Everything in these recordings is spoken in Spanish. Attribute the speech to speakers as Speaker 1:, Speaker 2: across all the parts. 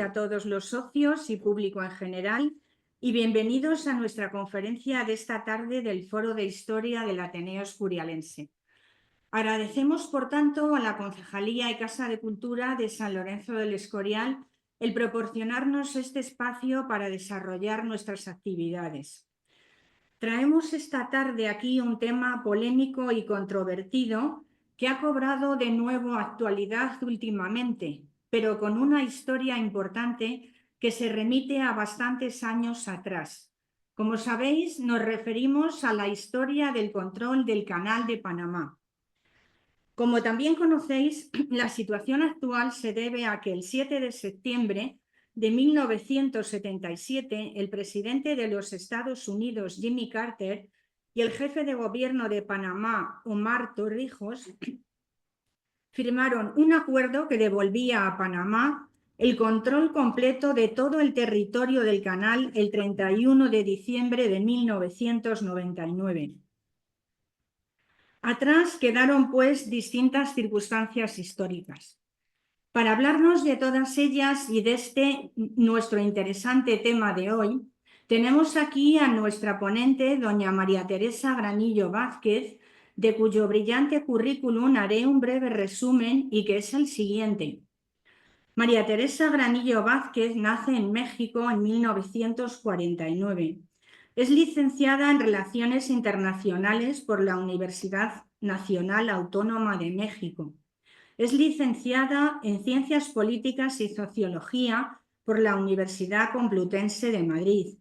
Speaker 1: a todos los socios y público en general y bienvenidos a nuestra conferencia de esta tarde del Foro de Historia del Ateneo Escurialense. Agradecemos, por tanto, a la Concejalía y Casa de Cultura de San Lorenzo del Escorial el proporcionarnos este espacio para desarrollar nuestras actividades. Traemos esta tarde aquí un tema polémico y controvertido que ha cobrado de nuevo actualidad últimamente, pero con una historia importante que se remite a bastantes años atrás. Como sabéis, nos referimos a la historia del control del Canal de Panamá. Como también conocéis, la situación actual se debe a que el 7 de septiembre de 1977, el presidente de los Estados Unidos, Jimmy Carter, y el jefe de gobierno de Panamá, Omar Torrijos, firmaron un acuerdo que devolvía a Panamá el control completo de todo el territorio del canal el 31 de diciembre de 1999. Atrás quedaron, pues, distintas circunstancias históricas. Para hablarnos de todas ellas y de este nuestro interesante tema de hoy, tenemos aquí a nuestra ponente, doña María Teresa Granillo Vázquez, de cuyo brillante currículum haré un breve resumen y que es el siguiente. María Teresa Granillo Vázquez nace en México en 1949. Es licenciada en Relaciones Internacionales por la Universidad Nacional Autónoma de México. Es licenciada en Ciencias Políticas y Sociología por la Universidad Complutense de Madrid.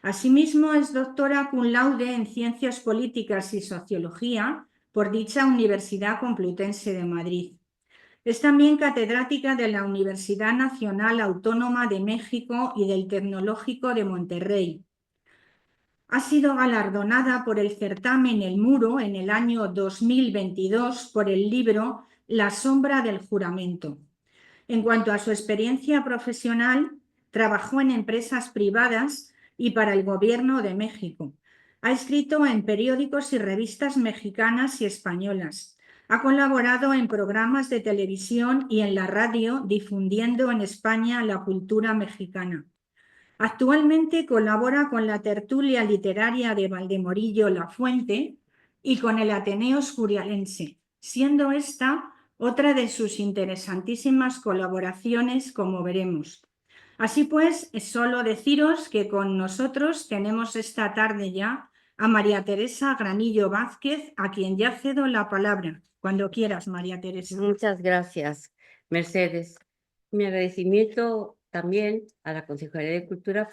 Speaker 1: Asimismo, es doctora cum laude en Ciencias Políticas y Sociología por dicha Universidad Complutense de Madrid. Es también catedrática de la Universidad Nacional Autónoma de México y del Tecnológico de Monterrey. Ha sido galardonada por el certamen El Muro en el año 2022 por el libro La sombra del juramento. En cuanto a su experiencia profesional, trabajó en empresas privadas y para el Gobierno de México. Ha escrito en periódicos y revistas mexicanas y españolas. Ha colaborado en programas de televisión y en la radio difundiendo en España la cultura mexicana. Actualmente colabora con la tertulia literaria de Valdemorillo La Fuente y con el Ateneo Escurialense, siendo esta otra de sus interesantísimas colaboraciones, como veremos. Así pues, es solo deciros que con nosotros tenemos esta tarde ya a María Teresa Granillo Vázquez, a quien ya cedo la palabra. Cuando quieras, María Teresa.
Speaker 2: Muchas gracias, Mercedes. Mi agradecimiento también a la Concejalía de Cultura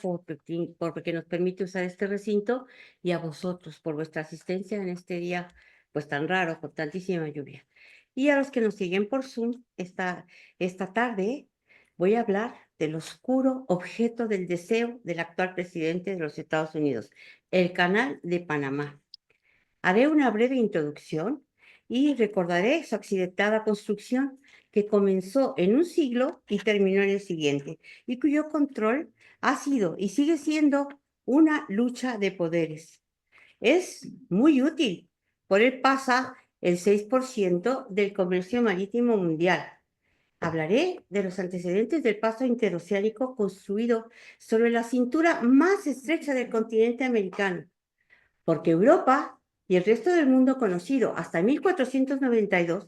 Speaker 2: porque nos permite usar este recinto y a vosotros por vuestra asistencia en este día pues tan raro, con tantísima lluvia. Y a los que nos siguen por Zoom esta tarde, voy a hablar del oscuro objeto del deseo del actual presidente de los Estados Unidos, el Canal de Panamá. Haré una breve introducción y recordaré su accidentada construcción que comenzó en un siglo y terminó en el siguiente, y cuyo control ha sido y sigue siendo una lucha de poderes. Es muy útil, por él pasa el 6% del comercio marítimo mundial. Hablaré de los antecedentes del paso interoceánico construido sobre la cintura más estrecha del continente americano, porque Europa y el resto del mundo conocido hasta 1492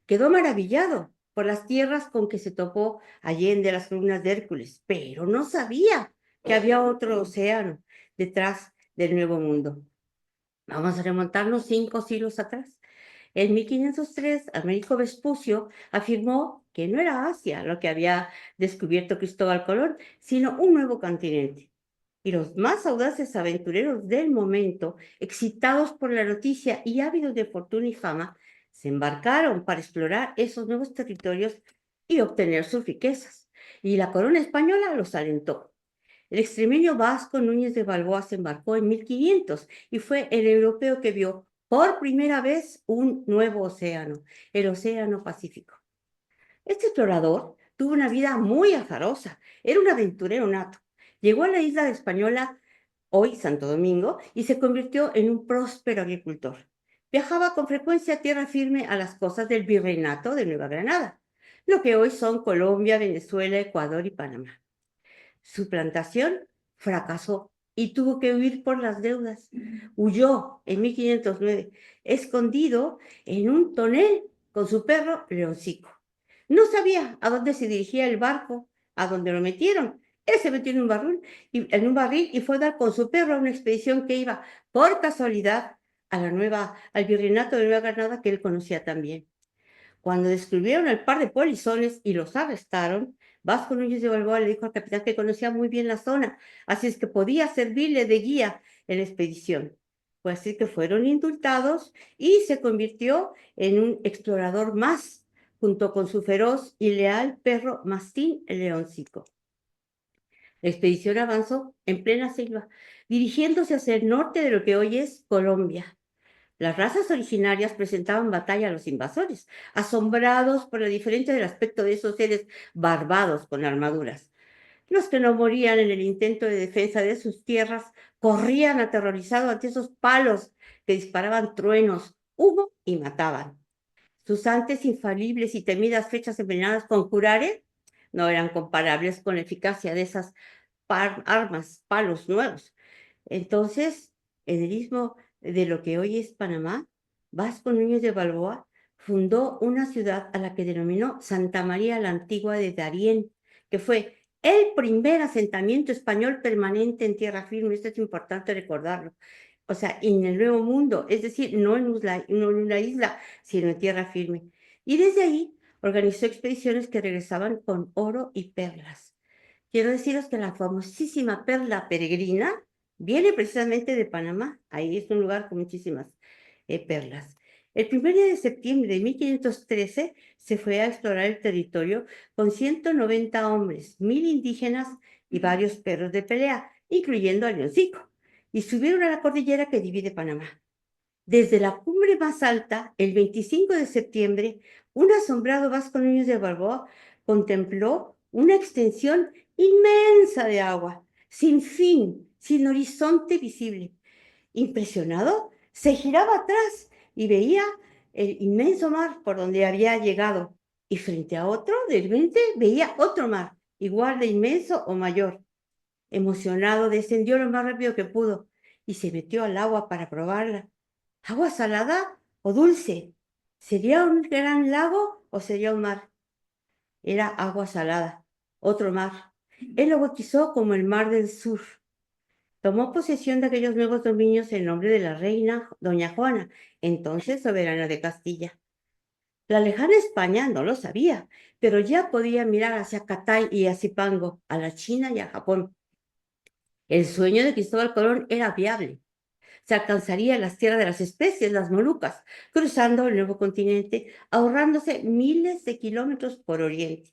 Speaker 2: quedó maravillado por las tierras con que se topó allende las columnas de Hércules, pero no sabía que había otro océano detrás del Nuevo Mundo. Vamos a remontarnos 5 siglos atrás. En 1503, Américo Vespucio afirmó que no era Asia lo que había descubierto Cristóbal Colón, sino un nuevo continente. Y los más audaces aventureros del momento, excitados por la noticia y ávidos de fortuna y fama, se embarcaron para explorar esos nuevos territorios y obtener sus riquezas. Y la corona española los alentó. El extremeño vasco Núñez de Balboa se embarcó en 1500 y fue el europeo que vio por primera vez un nuevo océano, el Océano Pacífico. Este explorador tuvo una vida muy azarosa, era un aventurero nato. Llegó a la isla española, hoy Santo Domingo, y se convirtió en un próspero agricultor. Viajaba con frecuencia a tierra firme a las costas del Virreinato de Nueva Granada, lo que hoy son Colombia, Venezuela, Ecuador y Panamá. Su plantación fracasó y tuvo que huir por las deudas. Huyó en 1509, escondido en un tonel con su perro Leoncico. No sabía a dónde se dirigía el barco, a dónde lo metieron. Él se metió en un barril y fue a dar con su perro a una expedición que iba por casualidad al virreinato de Nueva Granada, que él conocía también. Cuando descubrieron al par de polizones y los arrestaron, Vasco Núñez de Balboa le dijo al capitán que conocía muy bien la zona, así es que podía servirle de guía en la expedición. Fue así que fueron indultados y se convirtió en un explorador más, junto con su feroz y leal perro Mastín Leoncico. La expedición avanzó en plena selva, dirigiéndose hacia el norte de lo que hoy es Colombia. Las razas originarias presentaban batalla a los invasores, asombrados por lo diferente del aspecto de esos seres barbados con armaduras. Los que no morían en el intento de defensa de sus tierras corrían aterrorizados ante esos palos que disparaban truenos, humo y mataban. Sus antes infalibles y temidas flechas envenenadas con curare no eran comparables con la eficacia de esas palos nuevos. Entonces, en el istmo de lo que hoy es Panamá, Vasco Núñez de Balboa fundó una ciudad a la que denominó Santa María la Antigua de Darién, que fue el primer asentamiento español permanente en tierra firme. Esto es importante recordarlo. O sea, en el Nuevo Mundo, es decir, no en una isla, sino en tierra firme. Y desde ahí organizó expediciones que regresaban con oro y perlas. Quiero deciros que la famosísima perla peregrina viene precisamente de Panamá. Ahí es un lugar con muchísimas perlas. El 1 de septiembre de 1513 se fue a explorar el territorio con 190 hombres, 1000 indígenas y varios perros de pelea, incluyendo a Leoncico, y subieron a la cordillera que divide Panamá. Desde la cumbre más alta, el 25 de septiembre, un asombrado Vasco Núñez de Balboa contempló una extensión inmensa de agua, sin fin, sin horizonte visible. Impresionado, se giraba atrás y veía el inmenso mar por donde había llegado, y frente a otro, de repente, veía otro mar, igual de inmenso o mayor. Emocionado, descendió lo más rápido que pudo y se metió al agua para probarla. ¿Agua salada o dulce? ¿Sería un gran lago o sería un mar? Era agua salada, otro mar. Él lo bautizó como el Mar del Sur. Tomó posesión de aquellos nuevos dominios en nombre de la reina Doña Juana, entonces soberana de Castilla. La lejana España no lo sabía, pero ya podía mirar hacia Catay y a Zipango, a la China y a Japón. El sueño de Cristóbal Colón era viable. Se alcanzaría las tierras de las especies, las Molucas, cruzando el nuevo continente, ahorrándose miles de kilómetros por oriente.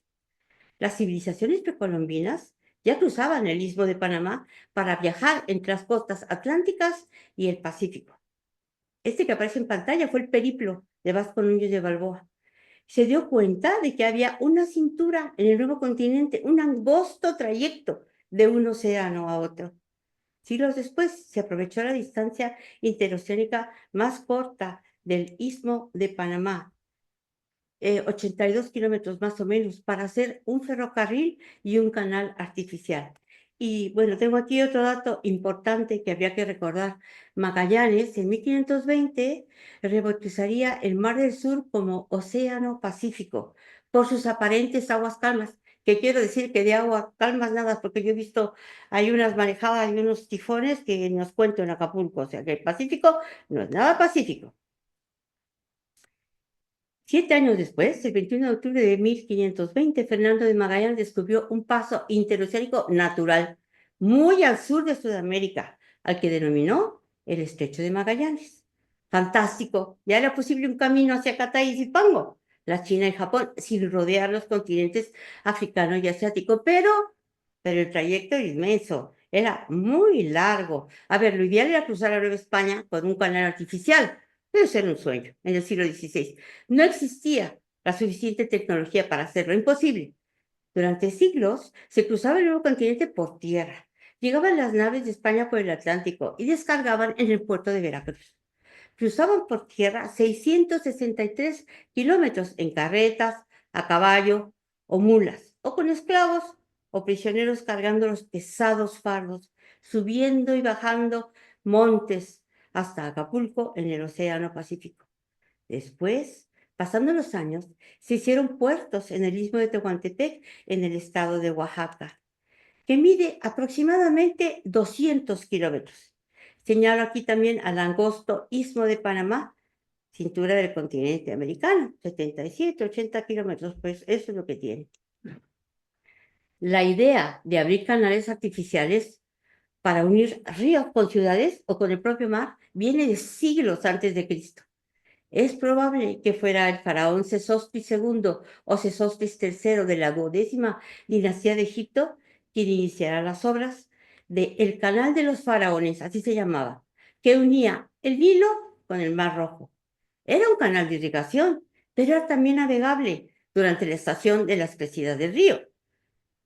Speaker 2: Las civilizaciones precolombinas ya cruzaban el istmo de Panamá para viajar entre las costas atlánticas y el Pacífico. Este que aparece en pantalla fue el periplo de Vasco Núñez de Balboa. Se dio cuenta de que había una cintura en el nuevo continente, un angosto trayecto de un océano a otro. Siglos después se aprovechó la distancia interoceánica más corta del istmo de Panamá, 82 kilómetros más o menos, para hacer un ferrocarril y un canal artificial. Y bueno, tengo aquí otro dato importante que habría que recordar. Magallanes, en 1520, rebautizaría el Mar del Sur como Océano Pacífico, por sus aparentes aguas calmas, que quiero decir que de agua calmas nada, porque yo he visto, hay unas marejadas y unos tifones que nos cuento en Acapulco, o sea que el Pacífico no es nada pacífico. 7 años después, el 21 de octubre de 1520, Fernando de Magallanes descubrió un paso interoceánico natural muy al sur de Sudamérica, al que denominó el Estrecho de Magallanes. Fantástico, ya era posible un camino hacia Catay y Zipango, la China y Japón, sin rodear los continentes africano y asiático, pero el trayecto era inmenso, era muy largo. A ver, lo ideal era cruzar la Nueva España por un canal artificial, pero eso era un sueño en el siglo XVI. No existía la suficiente tecnología para hacerlo, imposible. Durante siglos se cruzaba el nuevo continente por tierra. Llegaban las naves de España por el Atlántico y descargaban en el puerto de Veracruz. Cruzaban por tierra 663 kilómetros en carretas, a caballo o mulas, o con esclavos o prisioneros cargando los pesados fardos, subiendo y bajando montes hasta Acapulco en el Océano Pacífico. Después, pasando los años, se hicieron puertos en el istmo de Tehuantepec, en el estado de Oaxaca, que mide aproximadamente 200 kilómetros. Señalo aquí también al angosto istmo de Panamá, cintura del continente americano, 77, 80 kilómetros, pues eso es lo que tiene. La idea de abrir canales artificiales para unir ríos con ciudades o con el propio mar viene de siglos antes de Cristo. Es probable que fuera el faraón Sesostris II o Sesostris III de la 12ª dinastía de Egipto quien iniciara las obras del Canal de los Faraones, así se llamaba, que unía el Nilo con el Mar Rojo. Era un canal de irrigación, pero era también navegable durante la estación de las crecidas del río.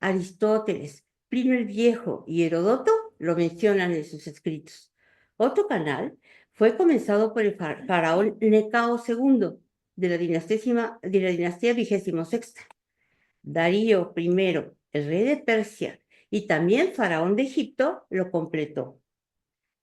Speaker 2: Aristóteles, Plinio el Viejo y Heródoto lo mencionan en sus escritos. Otro canal fue comenzado por el faraón Necao II de la dinastía 26. Darío I, el rey de Persia y también faraón de Egipto, lo completó.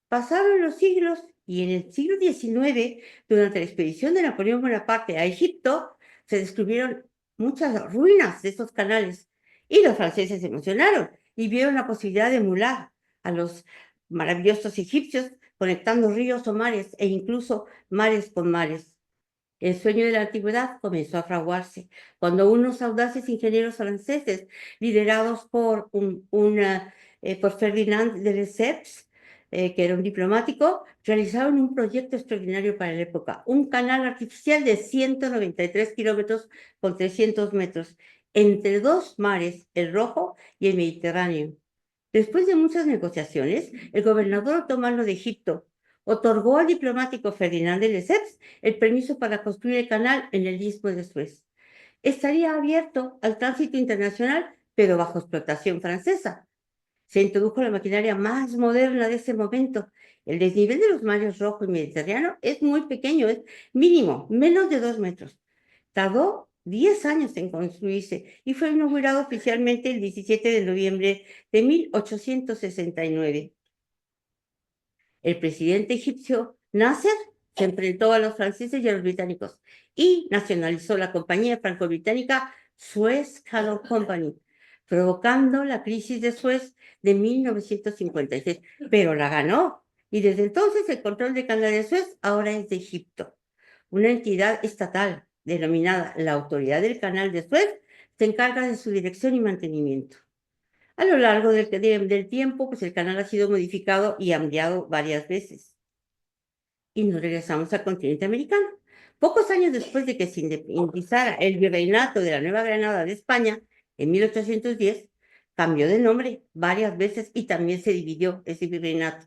Speaker 2: Pasaron los siglos y en el siglo XIX, durante la expedición de Napoleón Bonaparte a Egipto, se descubrieron muchas ruinas de estos canales y los franceses se emocionaron y vieron la posibilidad de emular a los maravillosos egipcios conectando ríos o mares e incluso mares con mares. El sueño de la antigüedad comenzó a fraguarse cuando unos audaces ingenieros franceses, liderados por Ferdinand de Lesseps, que era un diplomático, realizaron un proyecto extraordinario para la época, un canal artificial de 193 kilómetros con 300 metros, entre dos mares, el Rojo y el Mediterráneo. Después de muchas negociaciones, el gobernador otomano de Egipto otorgó al diplomático Ferdinand de Lesseps el permiso para construir el canal en el istmo de Suez. Estaría abierto al tránsito internacional, pero bajo explotación francesa. Se introdujo la maquinaria más moderna de ese momento. El desnivel de los mares Rojo y Mediterráneo es muy pequeño, es mínimo, menos de 2 metros. Tardó 10 años en construirse y fue inaugurado oficialmente el 17 de noviembre de 1869. El presidente egipcio Nasser se enfrentó a los franceses y a los británicos y nacionalizó la compañía franco-británica Suez Canal Company, provocando la crisis de Suez de 1956, pero la ganó y desde entonces el control del canal de Suez ahora es de Egipto. Una entidad estatal denominada la Autoridad del Canal de Suez se encarga de su dirección y mantenimiento. A lo largo del tiempo, pues el canal ha sido modificado y ampliado varias veces. Y nos regresamos al continente americano. Pocos años después de que se independizara el virreinato de la Nueva Granada de España, en 1810, cambió de nombre varias veces y también se dividió ese virreinato.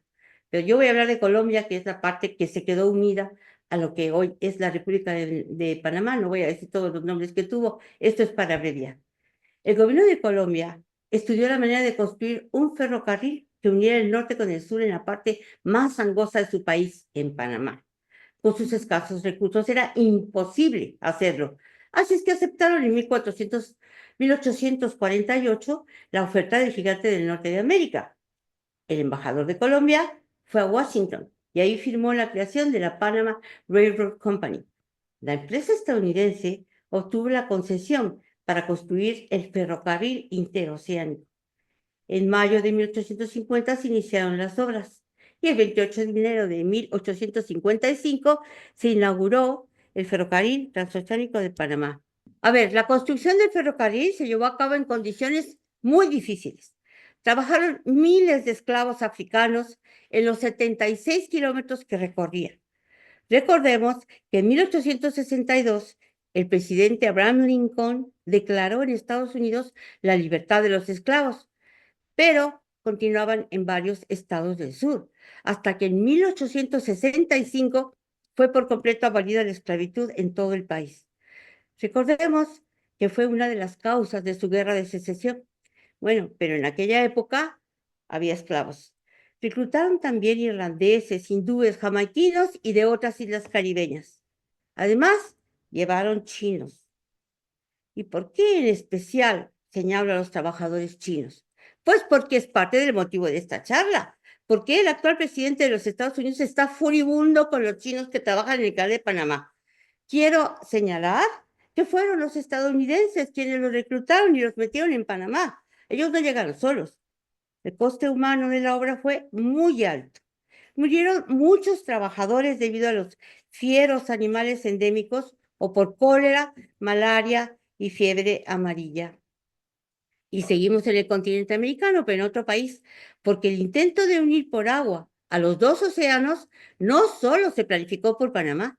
Speaker 2: Pero yo voy a hablar de Colombia, que es la parte que se quedó unida a lo que hoy es la República de Panamá. No voy a decir todos los nombres que tuvo, esto es para abreviar. El gobierno de Colombia estudió la manera de construir un ferrocarril que uniera el norte con el sur en la parte más angosta de su país, en Panamá. Con sus escasos recursos era imposible hacerlo. Así es que aceptaron en 1848 la oferta del gigante del norte de América. El embajador de Colombia fue a Washington y ahí firmó la creación de la Panama Railroad Company. La empresa estadounidense obtuvo la concesión para construir el ferrocarril interoceánico. En mayo de 1850 se iniciaron las obras y el 28 de enero de 1855 se inauguró el ferrocarril transoceánico de Panamá. A ver, la construcción del ferrocarril se llevó a cabo en condiciones muy difíciles. Trabajaron miles de esclavos africanos en los 76 kilómetros que recorría. Recordemos que en 1862 el presidente Abraham Lincoln declaró en Estados Unidos la libertad de los esclavos, pero continuaban en varios estados del sur, hasta que en 1865 fue por completo abolida la esclavitud en todo el país. Recordemos que fue una de las causas de su guerra de secesión. Bueno, pero en aquella época había esclavos. Reclutaron también irlandeses, hindúes, jamaiquinos y de otras islas caribeñas. Además, llevaron chinos. ¿Y por qué en especial señalo a los trabajadores chinos? Pues porque es parte del motivo de esta charla. Porque el actual presidente de los Estados Unidos está furibundo con los chinos que trabajan en el canal de Panamá. Quiero señalar que fueron los estadounidenses quienes los reclutaron y los metieron en Panamá. Ellos no llegaron solos. El coste humano de la obra fue muy alto. Murieron muchos trabajadores debido a los fieros animales endémicos o por cólera, malaria y fiebre amarilla. Y seguimos en el continente americano, pero en otro país, porque el intento de unir por agua a los dos océanos no solo se planificó por Panamá.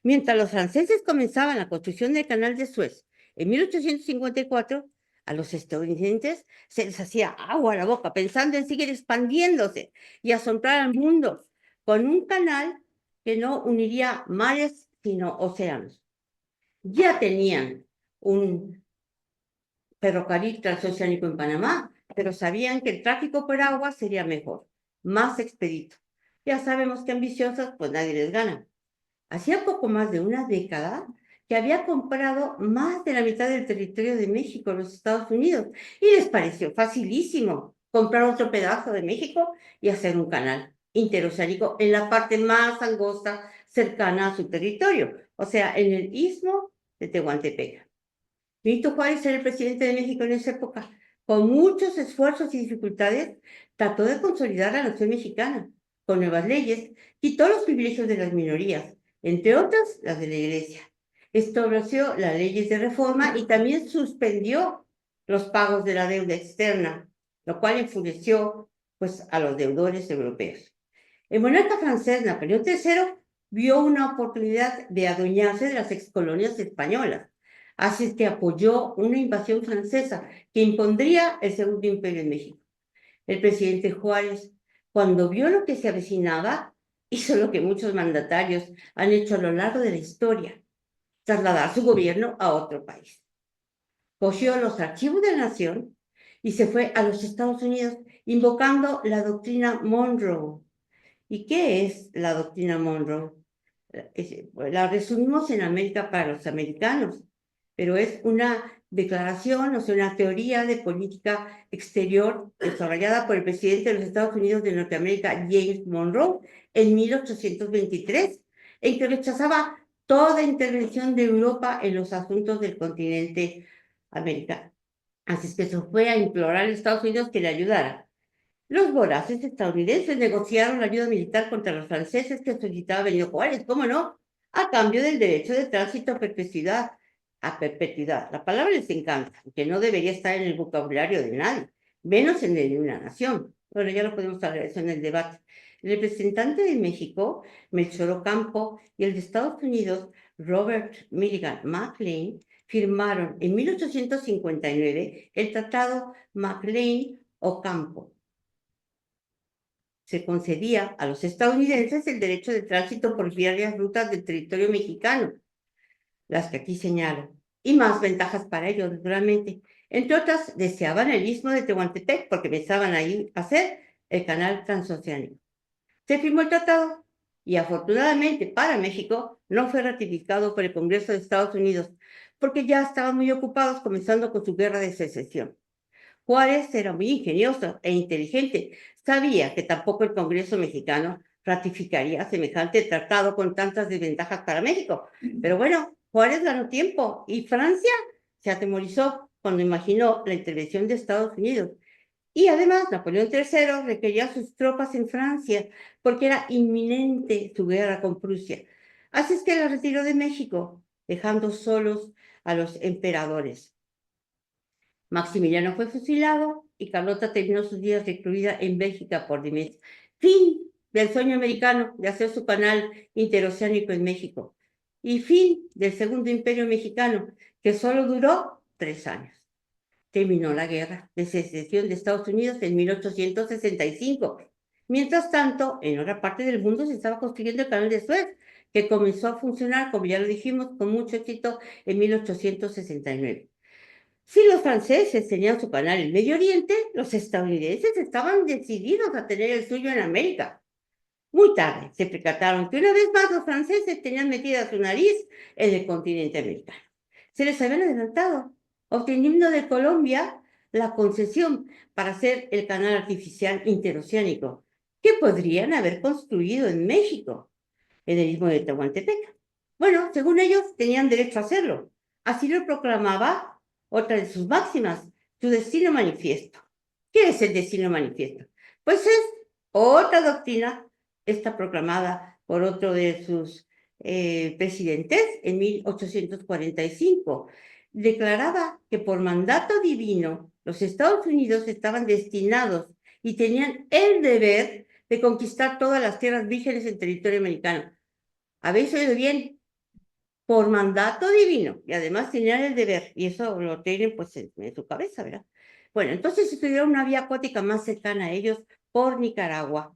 Speaker 2: Mientras los franceses comenzaban la construcción del canal de Suez en 1854, a los estadounidenses se les hacía agua a la boca pensando en seguir expandiéndose y asombrar al mundo con un canal que no uniría mares sino océanos. Ya tenían un ferrocarril transoceánico en Panamá, pero sabían que el tráfico por agua sería mejor, más expedito. Ya sabemos que ambiciosos, pues nadie les gana. Hacía poco más de una década que había comprado más de la mitad del territorio de México, los Estados Unidos, y les pareció facilísimo comprar otro pedazo de México y hacer un canal interoceánico en la parte más angosta cercana a su territorio, o sea, en el istmo de Tehuantepec. Benito Juárez era el presidente de México en esa época. Con muchos esfuerzos y dificultades, trató de consolidar la nación mexicana. Con nuevas leyes, quitó los privilegios de las minorías, entre otras las de la Iglesia. Estableció las leyes de reforma y también suspendió los pagos de la deuda externa, lo cual enfureció pues, a los deudores europeos. El monarca francés Napoleón III vio una oportunidad de adueñarse de las excolonias españolas. Así es que apoyó una invasión francesa que impondría el Segundo Imperio en México. El presidente Juárez, cuando vio lo que se avecinaba, hizo lo que muchos mandatarios han hecho a lo largo de la historia, trasladar su gobierno a otro país. Cogió los archivos de la nación y se fue a los Estados Unidos invocando la doctrina Monroe. ¿Y qué es la doctrina Monroe? La resumimos en América para los americanos, pero es una declaración, o sea, una teoría de política exterior desarrollada por el presidente de los Estados Unidos de Norteamérica, James Monroe, en 1823, en que rechazaba toda intervención de Europa en los asuntos del continente americano. Así es que se fue a implorar a Estados Unidos que le ayudara. Los voraces estadounidenses negociaron la ayuda militar contra los franceses que solicitaba Benito Juárez, ¿cómo no? A cambio del derecho de tránsito a perpetuidad. A perpetuidad. La palabra les encanta, que no debería estar en el vocabulario de nadie, menos en el de una nación. Bueno, ya lo podemos hablar eso en el debate. El representante de México, Melchor Ocampo, y el de Estados Unidos, Robert Milligan McLean, firmaron en 1859 el Tratado McLean-Ocampo. Se concedía a los estadounidenses el derecho de tránsito por varias rutas del territorio mexicano, las que aquí señalo, y más ventajas para ellos, naturalmente. Entre otras, deseaban el istmo de Tehuantepec porque pensaban ahí hacer el canal transoceánico. Se firmó el tratado y afortunadamente para México no fue ratificado por el Congreso de Estados Unidos porque ya estaban muy ocupados comenzando con su guerra de secesión. Juárez era muy ingenioso e inteligente. Sabía que tampoco el Congreso mexicano ratificaría semejante tratado con tantas desventajas para México. Pero bueno, Juárez ganó tiempo y Francia se atemorizó cuando imaginó la intervención de Estados Unidos. Y además, Napoleón III requería sus tropas en Francia porque era inminente su guerra con Prusia. Así es que la retiró de México, dejando solos a los emperadores. Maximiliano fue fusilado y Carlota terminó sus días recluida en Bélgica por Dimes. Fin del sueño americano de hacer su canal interoceánico en México. Y fin del Segundo Imperio Mexicano, que solo duró 3 años. Terminó la guerra de secesión de Estados Unidos en 1865. Mientras tanto, en otra parte del mundo se estaba construyendo el canal de Suez, que comenzó a funcionar, como ya lo dijimos, con mucho éxito en 1869. Si los franceses tenían su canal en Medio Oriente, los estadounidenses estaban decididos a tener el suyo en América. Muy tarde se percataron que una vez más los franceses tenían metida su nariz en el continente americano. Se les habían adelantado. obteniendo de Colombia la concesión para hacer el canal artificial interoceánico, que podrían haber construido en México, en el istmo de Tehuantepec. Bueno, según ellos, tenían derecho a hacerlo. Así lo proclamaba otra de sus máximas, su destino manifiesto. ¿Qué es el destino manifiesto? Pues es otra doctrina, esta proclamada por otro de sus presidentes en 1845. Declaraba que por mandato divino los Estados Unidos estaban destinados y tenían el deber de conquistar todas las tierras vírgenes en territorio americano. ¿Habéis oído bien? Por mandato divino. Y además tenían el deber. Y eso lo tienen pues en su cabeza, ¿verdad? Bueno, entonces estudiaron una vía acuática más cercana a ellos por Nicaragua,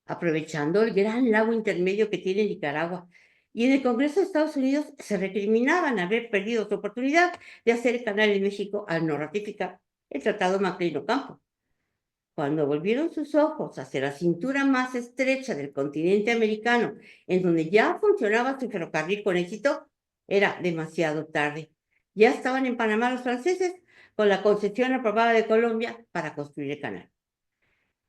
Speaker 2: aprovechando el gran lago intermedio que tiene Nicaragua. Y en el Congreso de Estados Unidos se recriminaban haber perdido su oportunidad de hacer el canal en México al no ratificar el Tratado Maclean-Ocampo. Cuando volvieron sus ojos hacia la cintura más estrecha del continente americano, en donde ya funcionaba su ferrocarril con éxito, era demasiado tarde. Ya estaban en Panamá los franceses con la concesión aprobada de Colombia para construir el canal.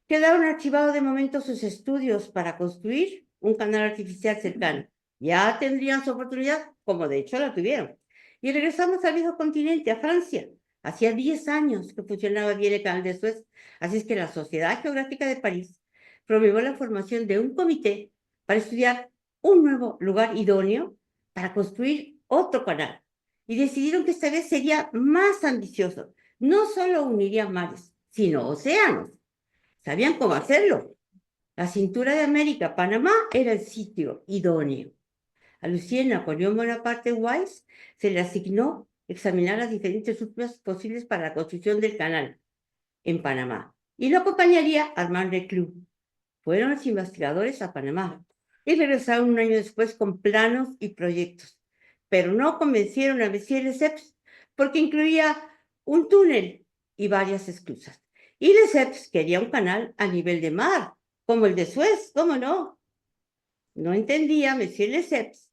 Speaker 2: Quedaron archivados de momento sus estudios para construir un canal artificial cercano. Ya tendrían su oportunidad, como de hecho la tuvieron. Y regresamos al viejo continente, a Francia. Hacía 10 años que funcionaba bien el canal de Suez, así es que la Sociedad Geográfica de París promovió la formación de un comité para estudiar un nuevo lugar idóneo para construir otro canal. Y decidieron que esta vez sería más ambicioso. No solo uniría mares, sino océanos. Sabían cómo hacerlo. La cintura de América, Panamá, era el sitio idóneo. A Lucien Napoleón Bonaparte Weiss se le asignó examinar las diferentes rutas posibles para la construcción del canal en Panamá. Y lo acompañaría Armand Reclus. Fueron los investigadores a Panamá y regresaron un año después con planos y proyectos. Pero no convencieron a Monsieur Lesseps porque incluía un túnel y varias esclusas. Y Lesseps quería un canal a nivel de mar, como el de Suez, ¿cómo no? No entendía Monsieur Lesseps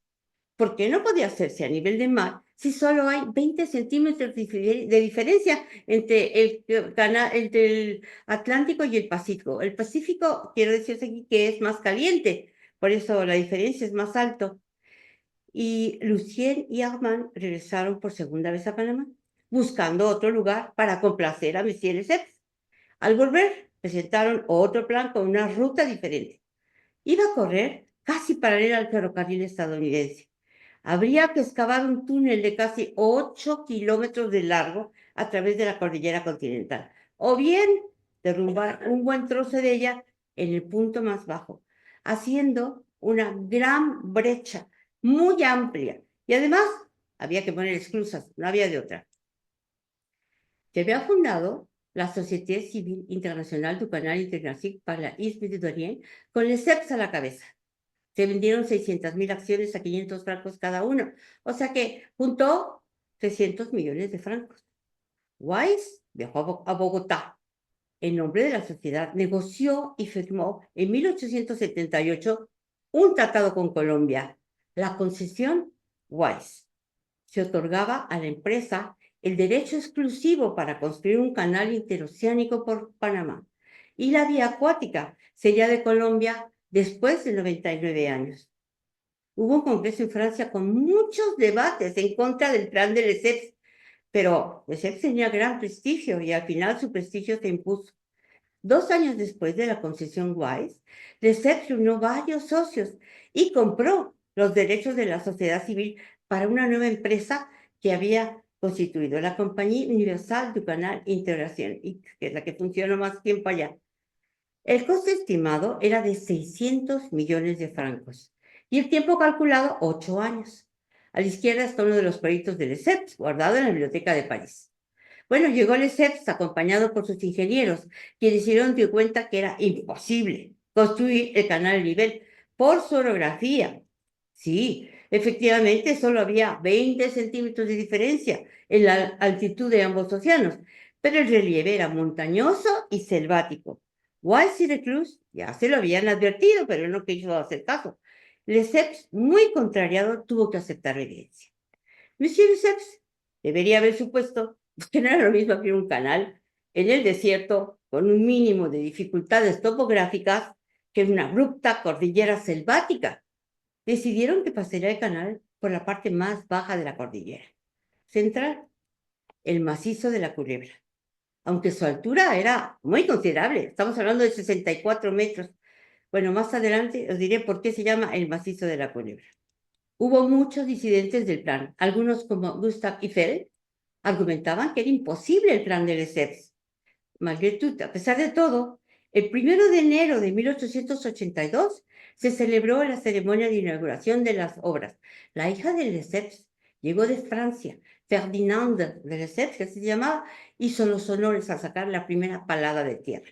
Speaker 2: por qué no podía hacerse a nivel de mar si solo hay 20 centímetros de diferencia entre el Atlántico y el Pacífico. El Pacífico, quiero decirte aquí que es más caliente, por eso la diferencia es más alto. Y Lucien y Armand regresaron por segunda vez a Panamá, buscando otro lugar para complacer a Monsieur Lesseps. Al volver, presentaron otro plan con una ruta diferente. Iba a correr casi paralela al ferrocarril estadounidense. Habría que excavar un túnel de casi 8 kilómetros de largo a través de la cordillera continental, o bien derrumbar un buen trozo de ella en el punto más bajo, haciendo una gran brecha muy amplia. Y además había que poner esclusas, no había de otra. Se había fundado la Société Civile Internationale du Canal Integratique par la Isthme de Dorian, con Lesseps a la cabeza. Se vendieron 600,000 acciones a 500 francos cada uno, o sea que juntó 300 millones de francos. Weiss viajó a Bogotá en nombre de la sociedad, negoció y firmó en 1878 un tratado con Colombia. La concesión Weiss se otorgaba a la empresa el derecho exclusivo para construir un canal interoceánico por Panamá, y la vía acuática sería de Colombia después de 99 años. Hubo un congreso en Francia con muchos debates en contra del plan de Lesseps, pero Lesseps tenía gran prestigio y al final su prestigio se impuso. 2 años después de la concesión Weiss, Lesseps reunió varios socios y compró los derechos de la sociedad civil para una nueva empresa que había constituido, la Compañía Universal du Canal Integración, que es la que funcionó más tiempo allá. El coste estimado era de 600 millones de francos y el tiempo calculado 8 años. A la izquierda está uno de los proyectos de Lesseps, guardado en la Biblioteca de París. Bueno, llegó Lesseps acompañado por sus ingenieros, quienes se dieron cuenta que era imposible construir el canal a nivel por su orografía. Sí, efectivamente, solo había 20 centímetros de diferencia en la altitud de ambos océanos, pero el relieve era montañoso y selvático. Weiss y Reclus ya se lo habían advertido, pero no quiso hacer caso. Lesseps, muy contrariado, tuvo que aceptar la evidencia. Monsieur Lesseps debería haber supuesto que no era lo mismo abrir un canal en el desierto con un mínimo de dificultades topográficas que en una abrupta cordillera selvática. Decidieron que pasaría el canal por la parte más baja de la cordillera central, el macizo de la Culebra. Aunque su altura era muy considerable, estamos hablando de 64 metros. Bueno, más adelante os diré por qué se llama el macizo de la Culebra. Hubo muchos disidentes del plan. Algunos, como Gustav Eiffel, argumentaban que era imposible el plan de Lesseps. Malgré tout, a pesar de todo, el 1 de enero de 1882 se celebró la ceremonia de inauguración de las obras. La hija de Lesseps llegó de Francia, Ferdinand de Lesseps, que así se llamaba, hizo los honores al sacar la primera palada de tierra.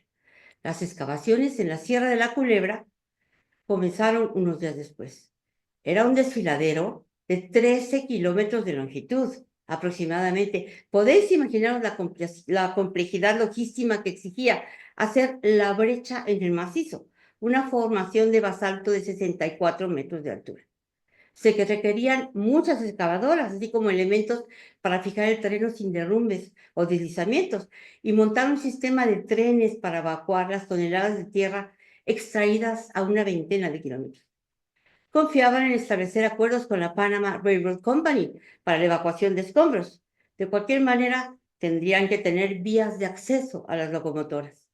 Speaker 2: Las excavaciones en la Sierra de la Culebra comenzaron unos días después. Era un desfiladero de 13 kilómetros de longitud, aproximadamente. Podéis imaginaros la complejidad logística que exigía hacer la brecha en el macizo, una formación de basalto de 64 metros de altura. Se requerían muchas excavadoras, así como elementos para fijar el terreno sin derrumbes o deslizamientos, y montar un sistema de trenes para evacuar las toneladas de tierra extraídas a una veintena de kilómetros. Confiaban en establecer acuerdos con la Panama Railroad Company para la evacuación de escombros. De cualquier manera, tendrían que tener vías de acceso a las locomotoras.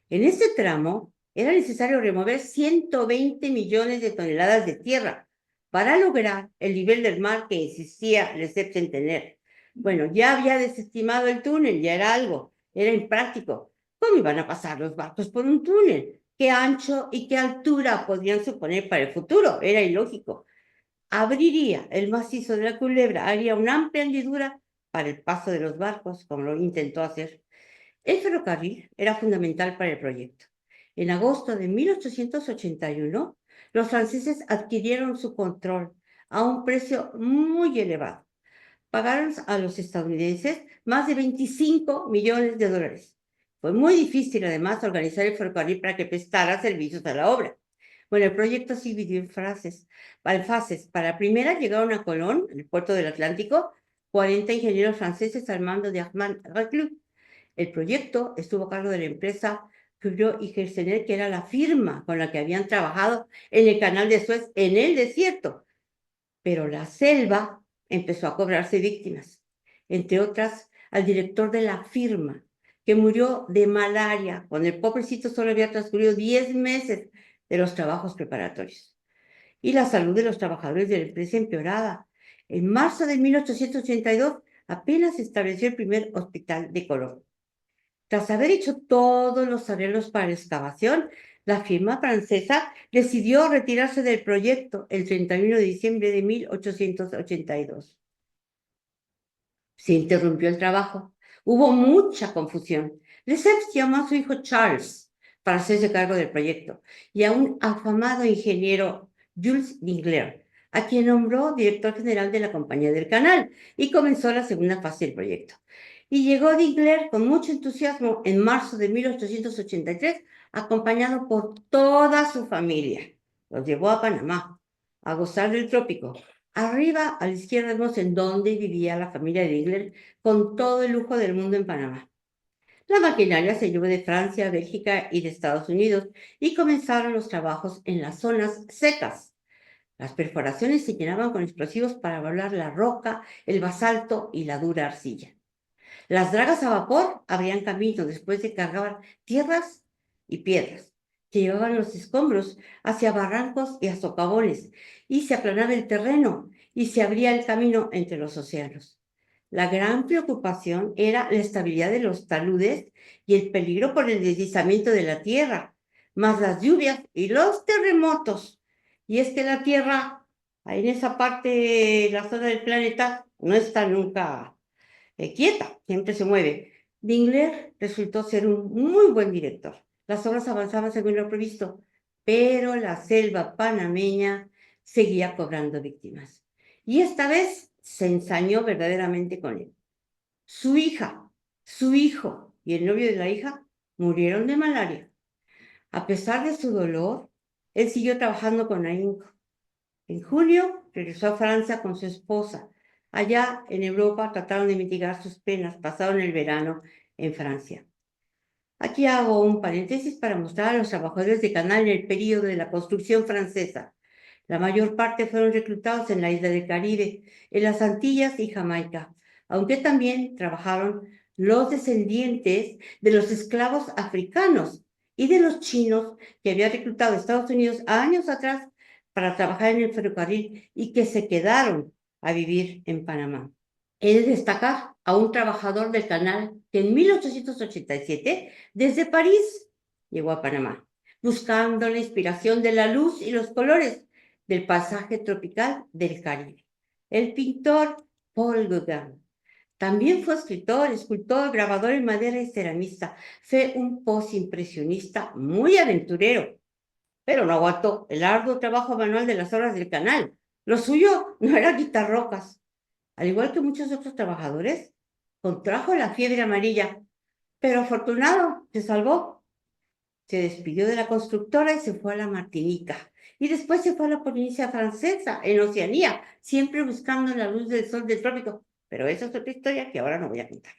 Speaker 2: En este tramo era necesario remover 120 millones de toneladas de tierra para lograr el nivel del mar que insistía Lesseps en tener. Bueno, ya había desestimado el túnel, ya era algo, era impráctico. ¿Cómo iban a pasar los barcos por un túnel? ¿Qué ancho y qué altura podrían suponer para el futuro? Era ilógico. Abriría el macizo de la Culebra, haría una amplia hendidura para el paso de los barcos, como lo intentó hacer. El ferrocarril era fundamental para el proyecto. En agosto de 1881, los franceses adquirieron su control a un precio muy elevado. Pagaron a los estadounidenses más de 25 millones de dólares. Fue muy difícil, además, organizar el ferrocarril para que prestara servicios a la obra. Bueno, el proyecto se dividió en fases. Para la primera llegaron a Colón, el puerto del Atlántico, 40 ingenieros franceses al mando de Armand Reclus. El proyecto estuvo a cargo de la empresa Curio y Gersener, que era la firma con la que habían trabajado en el canal de Suez en el desierto. Pero la selva empezó a cobrarse víctimas, entre otras al director de la firma, que murió de malaria cuando el pobrecito solo había transcurrido 10 meses de los trabajos preparatorios. Y la salud de los trabajadores de la empresa empeoraba. En marzo de 1882 apenas se estableció el primer hospital de Colón. Tras haber hecho todos los arreglos para la excavación, la firma francesa decidió retirarse del proyecto el 31 de diciembre de 1882. Se interrumpió el trabajo. Hubo mucha confusión. Lesseps llamó a su hijo Charles para hacerse cargo del proyecto y a un afamado ingeniero, Jules Dingler, a quien nombró director general de la Compañía del Canal, y comenzó la segunda fase del proyecto. Y llegó Dingler con mucho entusiasmo en marzo de 1883, acompañado por toda su familia. Los llevó a Panamá a gozar del trópico. Arriba, a la izquierda, vemos en dónde vivía la familia de Dingler con todo el lujo del mundo en Panamá. La maquinaria se llevó de Francia, Bélgica y de Estados Unidos y comenzaron los trabajos en las zonas secas. Las perforaciones se llenaban con explosivos para volar la roca, el basalto y la dura arcilla. Las dragas a vapor abrían camino después de cargar tierras y piedras, que llevaban los escombros hacia barrancos y a socavones, y se aplanaba el terreno y se abría el camino entre los océanos. La gran preocupación era la estabilidad de los taludes y el peligro por el deslizamiento de la tierra, más las lluvias y los terremotos. Y es que la tierra, ahí en esa parte, la zona del planeta, no está nunca quieta, siempre se mueve. Dingler resultó ser un muy buen director. Las obras avanzaban según lo previsto, pero la selva panameña seguía cobrando víctimas. Y esta vez se ensañó verdaderamente con él. Su hija, su hijo y el novio de la hija murieron de malaria. A pesar de su dolor, él siguió trabajando con ahínco. En julio regresó a Francia con su esposa, Allá en Europa trataron de mitigar sus penas, pasaron el verano en Francia. Aquí hago un paréntesis para mostrar a los trabajadores de canal en el período de la construcción francesa. La mayor parte fueron reclutados en la isla del Caribe, en las Antillas y Jamaica, aunque también trabajaron los descendientes de los esclavos africanos y de los chinos que había reclutado Estados Unidos años atrás para trabajar en el ferrocarril y que se quedaron a vivir en Panamá. He de destacar a un trabajador del canal que en 1887, desde París, llegó a Panamá, buscando la inspiración de la luz y los colores del paisaje tropical del Caribe. El pintor Paul Gauguin también fue escritor, escultor, grabador en madera y ceramista. Fue un postimpresionista muy aventurero, pero no aguantó el arduo trabajo manual de las obras del canal. Lo suyo no era quitar rocas. Al igual que muchos otros trabajadores, contrajo la fiebre amarilla, pero afortunado, se salvó. Se despidió de la constructora y se fue a la Martinica. Y después se fue a la Polinesia Francesa, en Oceanía, siempre buscando la luz del sol del trópico. Pero esa es otra historia que ahora no voy a contar.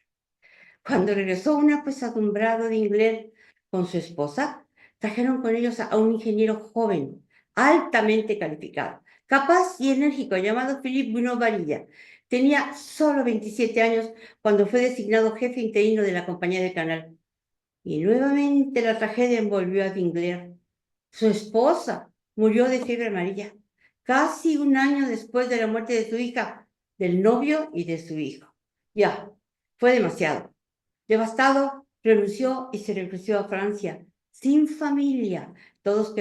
Speaker 2: Cuando regresó un apesadumbrado de inglés con su esposa, trajeron con ellos a un ingeniero joven, altamente calificado, capaz y enérgico, llamado Philippe Bunau Varilla. Tenía solo 27 años cuando fue designado jefe interino de la compañía de canal. Y nuevamente la tragedia envolvió a Dingler. Su esposa murió de fiebre amarilla, casi un año después de la muerte de su hija, del novio y de su hijo. Ya, fue demasiado. Devastado, renunció y se regresó a Francia, sin familia. Todos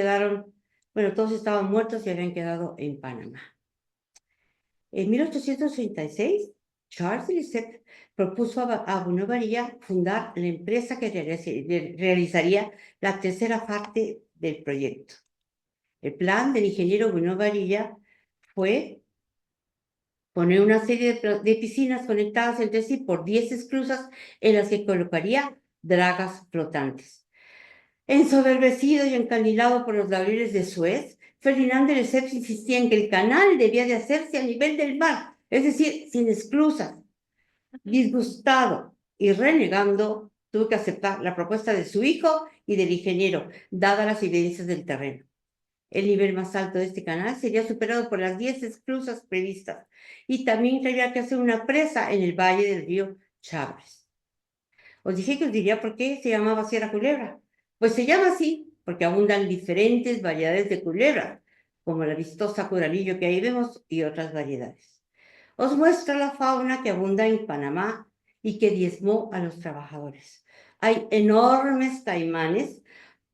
Speaker 2: todos estaban muertos y habían quedado en Panamá. En 1836, Charles Lesseps propuso a Bruno Varilla fundar la empresa que realizaría la tercera parte del proyecto. El plan del ingeniero Bruno Varilla fue poner una serie de piscinas conectadas entre sí por 10 esclusas en las que colocaría dragas flotantes. Ensoberbecido y encandilado por los laureles de Suez, Ferdinand de Lesseps insistía en que el canal debía de hacerse a nivel del mar, es decir, sin esclusas. Disgustado y renegando, tuvo que aceptar la propuesta de su hijo y del ingeniero, dadas las evidencias del terreno. El nivel más alto de este canal sería superado por las 10 esclusas previstas y también habría que hacer una presa en el valle del río Chagres. Os dije que os diría por qué se llamaba Sierra Culebra. Pues se llama así porque abundan diferentes variedades de culebra, como la vistosa coralillo que ahí vemos y otras variedades. Os muestra la fauna que abunda en Panamá y que diezmó a los trabajadores. Hay enormes caimanes,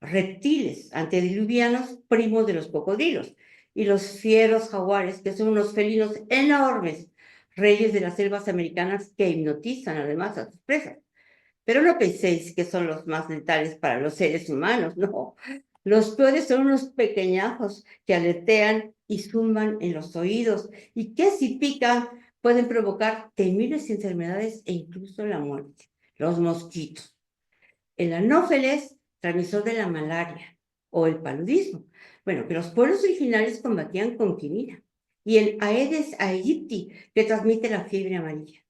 Speaker 2: reptiles antediluvianos primos de los cocodrilos, y los fieros jaguares, que son unos felinos enormes, reyes de las selvas americanas que hipnotizan además a sus presas. Pero no penséis que son los más letales para los seres humanos, no. Los peores son unos pequeñajos que aletean y zumban en los oídos y que si pican pueden provocar temibles enfermedades e incluso la muerte. Los mosquitos. El anófeles, transmisor de la malaria, o el paludismo. Bueno, que los pueblos originarios combatían con quinina. Y el Aedes aegypti, que transmite la fiebre amarilla.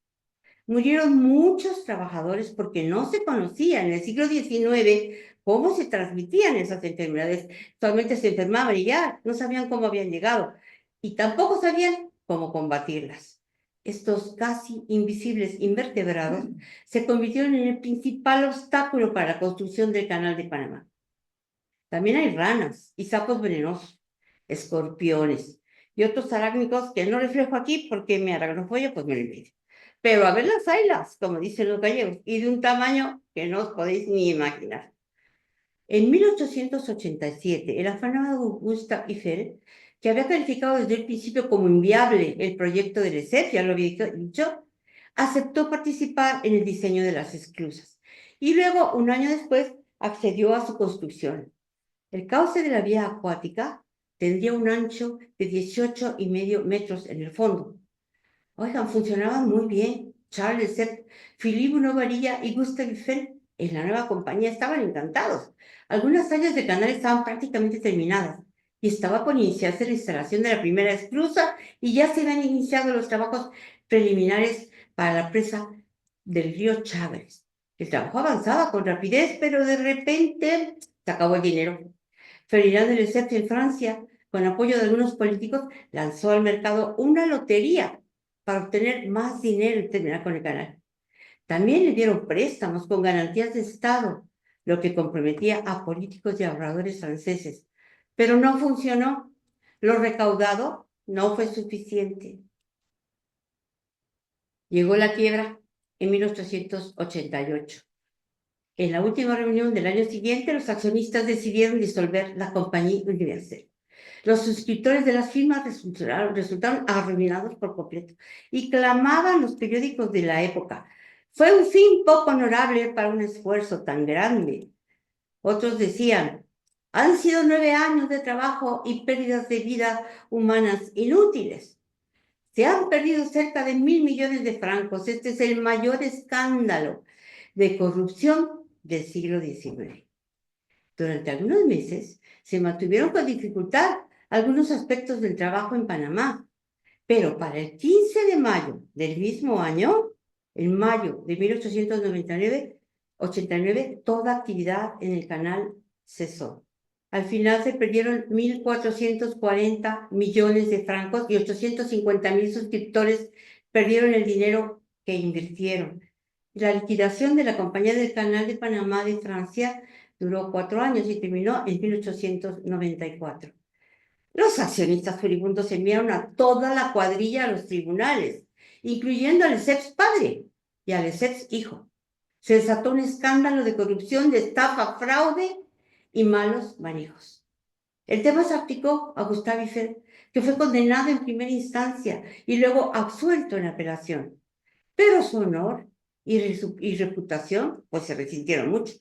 Speaker 2: Murieron muchos trabajadores porque no se conocía en el siglo XIX cómo se transmitían esas enfermedades. Solamente se enfermaban y ya no sabían cómo habían llegado. Y tampoco sabían cómo combatirlas. Estos casi invisibles invertebrados se convirtieron en el principal obstáculo para la construcción del Canal de Panamá. También hay ranas y sapos venenosos, escorpiones y otros arácnicos que no reflejo aquí porque mi aracnofobia pues me lo impide. Pero a ver las haylas, como dicen los gallegos, y de un tamaño que no os podéis ni imaginar. En 1887, el afamado Gustave Eiffel, que había calificado desde el principio como inviable el proyecto de Lesseps, ya lo había dicho, aceptó participar en el diseño de las esclusas. Y luego, un año después, accedió a su construcción. El cauce de la vía acuática tendría un ancho de 18,5 metros en el fondo. Oigan, funcionaban muy bien. Charles Lesseps, Philippe Bunau Varilla y Gustave Eiffel en la nueva compañía estaban encantados. Algunas áreas del canal estaban prácticamente terminadas y estaba por iniciarse la instalación de la primera esclusa y ya se habían iniciado los trabajos preliminares para la presa del río Chagres. El trabajo avanzaba con rapidez, pero de repente se acabó el dinero. Ferdinand de Lesseps en Francia, con apoyo de algunos políticos, lanzó al mercado una lotería para obtener más dinero y terminar con el canal. También le dieron préstamos con garantías de Estado, lo que comprometía a políticos y ahorradores franceses. Pero no funcionó. Lo recaudado no fue suficiente. Llegó la quiebra en 1888. En la última reunión del año siguiente, los accionistas decidieron disolver la compañía Universal. Los suscriptores de las firmas resultaron arruinados por completo y clamaban los periódicos de la época. Fue un fin poco honorable para un esfuerzo tan grande. Otros decían, han sido 9 años de trabajo y pérdidas de vidas humanas inútiles. Se han perdido cerca de 1.000 millones de francos. Este es el mayor escándalo de corrupción del siglo XIX. Durante algunos meses se mantuvieron con dificultad algunos aspectos del trabajo en Panamá, pero para el 15 de mayo del mismo año, en mayo de 1889, toda actividad en el canal cesó. Al final se perdieron 1.440 millones de francos y 850.000 suscriptores perdieron el dinero que invirtieron. La liquidación de la Compañía del Canal de Panamá de Francia duró 4 años y terminó en 1894. Los accionistas furibundos enviaron a toda la cuadrilla a los tribunales, incluyendo a Lesseps padre y a Lesseps hijo. Se desató un escándalo de corrupción, de estafa, fraude y malos manejos. El tema se aplicó a Gustave Eiffel, que fue condenado en primera instancia y luego absuelto en apelación. Pero su honor y reputación pues se resintieron mucho.